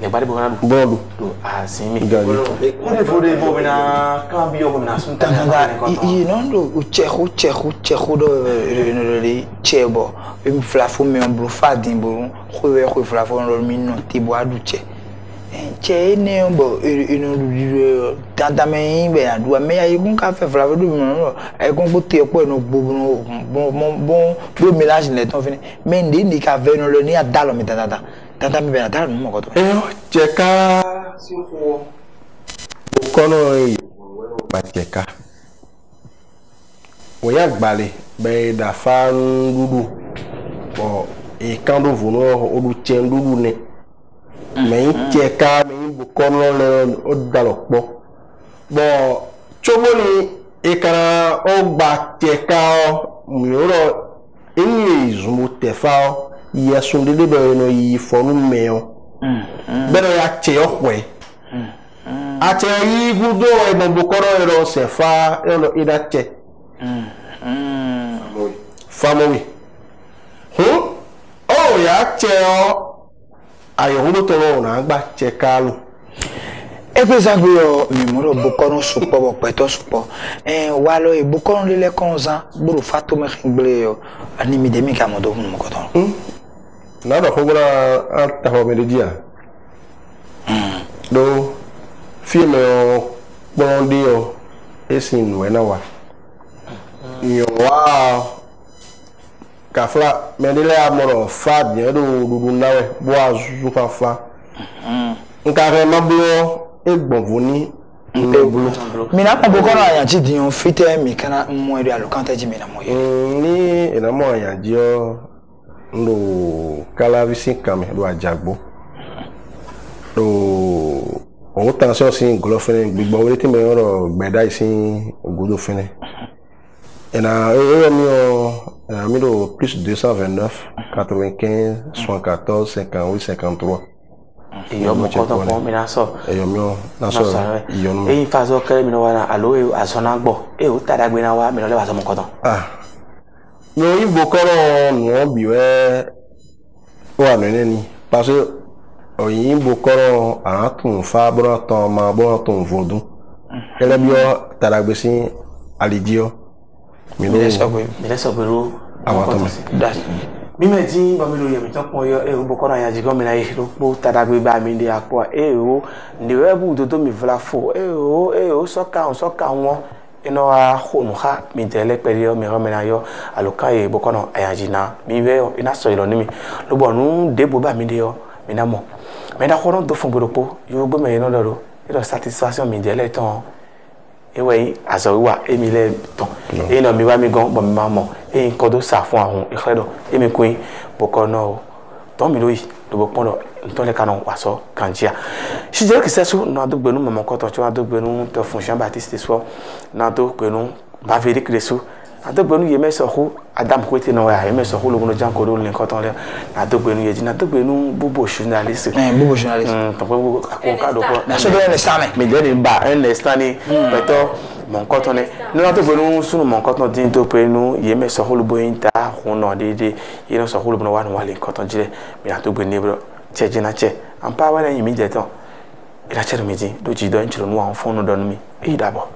le gba de bo kana do bolu asimi Gari. o de fo de bo mi na cambio bo mi na sun ta Tanga i non do o checo do le chebo. E mi flafo me on blu fa din bo. Ko we ko flafo ro mi no ti bo adu che. che ne bo ino tanta me be na do me ayi kun ka fe fla do mo ayi kun bo te po no gbo bon do mélange ne ton fini me ndi ni ka ve no le ni adalo mi tata me be na dalo mo ko to cheka si fo kono yi ba cheka wo ya gbale be da fa ndudu bo e kan do vono o du chen ndudu ne me cheka me bu kono le o dalo po bo chobo ni e kana o gba cheka o mi ro eni zumu te fa o yesun de be no yi fonu me o bero ya che o we a che yi gudo e no bu kono ro se fa e no ida che family oh ya che o ayo hudo to na gba che kalu e pe sa gbo mi mo ro bu kono supo bo pe to supo wa lo e bu kono le konza buru fatu me ngble yo ani mi de mi ka mo do mo ko to na do ko gora ta ho me dia do film o bondi o esin we na wa yo wa kafla medele amoro fa bien do dudu nawe bo azu fa nka re mablo egbon ni ebulu mi na ko ko na yan ti di on fite mi kana mo ere alukante ji mi na mo ye ni ina mo yan ji o ndo kala visin kame do ajagbo do o ta so sin glofene gbigbo we ti me oro gbeda isin ogodo fene ena mi o mi do plus 229 95 74 58 53 iyo mo ko to ko mi na so eyo mi o na so iyo no e fa so kere mi no wa na alo e asona gbo e o ta dagbe na wa mi no le wa so mo ko to no ibo koro no bi we wa no ni parce que oyin bo koro atun fa bro to ma bro to vodu ele bi o ta dagbe sin alidio mi le so ru awato mi me tin ba mi lo ye mi to pon yo e o bo koro yan ji go mi na ye lo po ta dagbe ba mi de apo e o ndi we bu to mi vla fo e o so ka won ino a khonu kha mi tele perio mi romena yo aloka e bokono ayajina mi ve ina so ilo ni mi lo bonu de bo ba mi de yo mi na mo me da khono do fun goropo yo gbe me no loro ilo satisfaction mi de le ton e we aso wa e mi le ton e no mi wa mi gan bo mi ma mo e nko do sa fun ahun e khredo e mi kuin bokono ton mi lo yi do bo pon do ntole kanon waso kanjia shije kisesu na do gbenu mama ko to chwa do gbenu to fun Jean Baptiste so na do gbenu Maverick Lesu na do gbenu yeme so khu Adam Kwete no ya yeme so khu logono jan ko do lin ko ton le na do gbenu yeji na do gbenu bubo journaliste bubo journaliste to ko ka do ko na so do le same me de ba en estani beto mon ko ne na do gbenu sunu mon ko ton din to pe nu yeme so khu lobo inta hono de yeno so khu lobo wa no wale ko ton jire me na do gbenu bro chejina che ampa wala yimi jeton ila chero meji do ji do nchiro nu an fonu do mi e dabo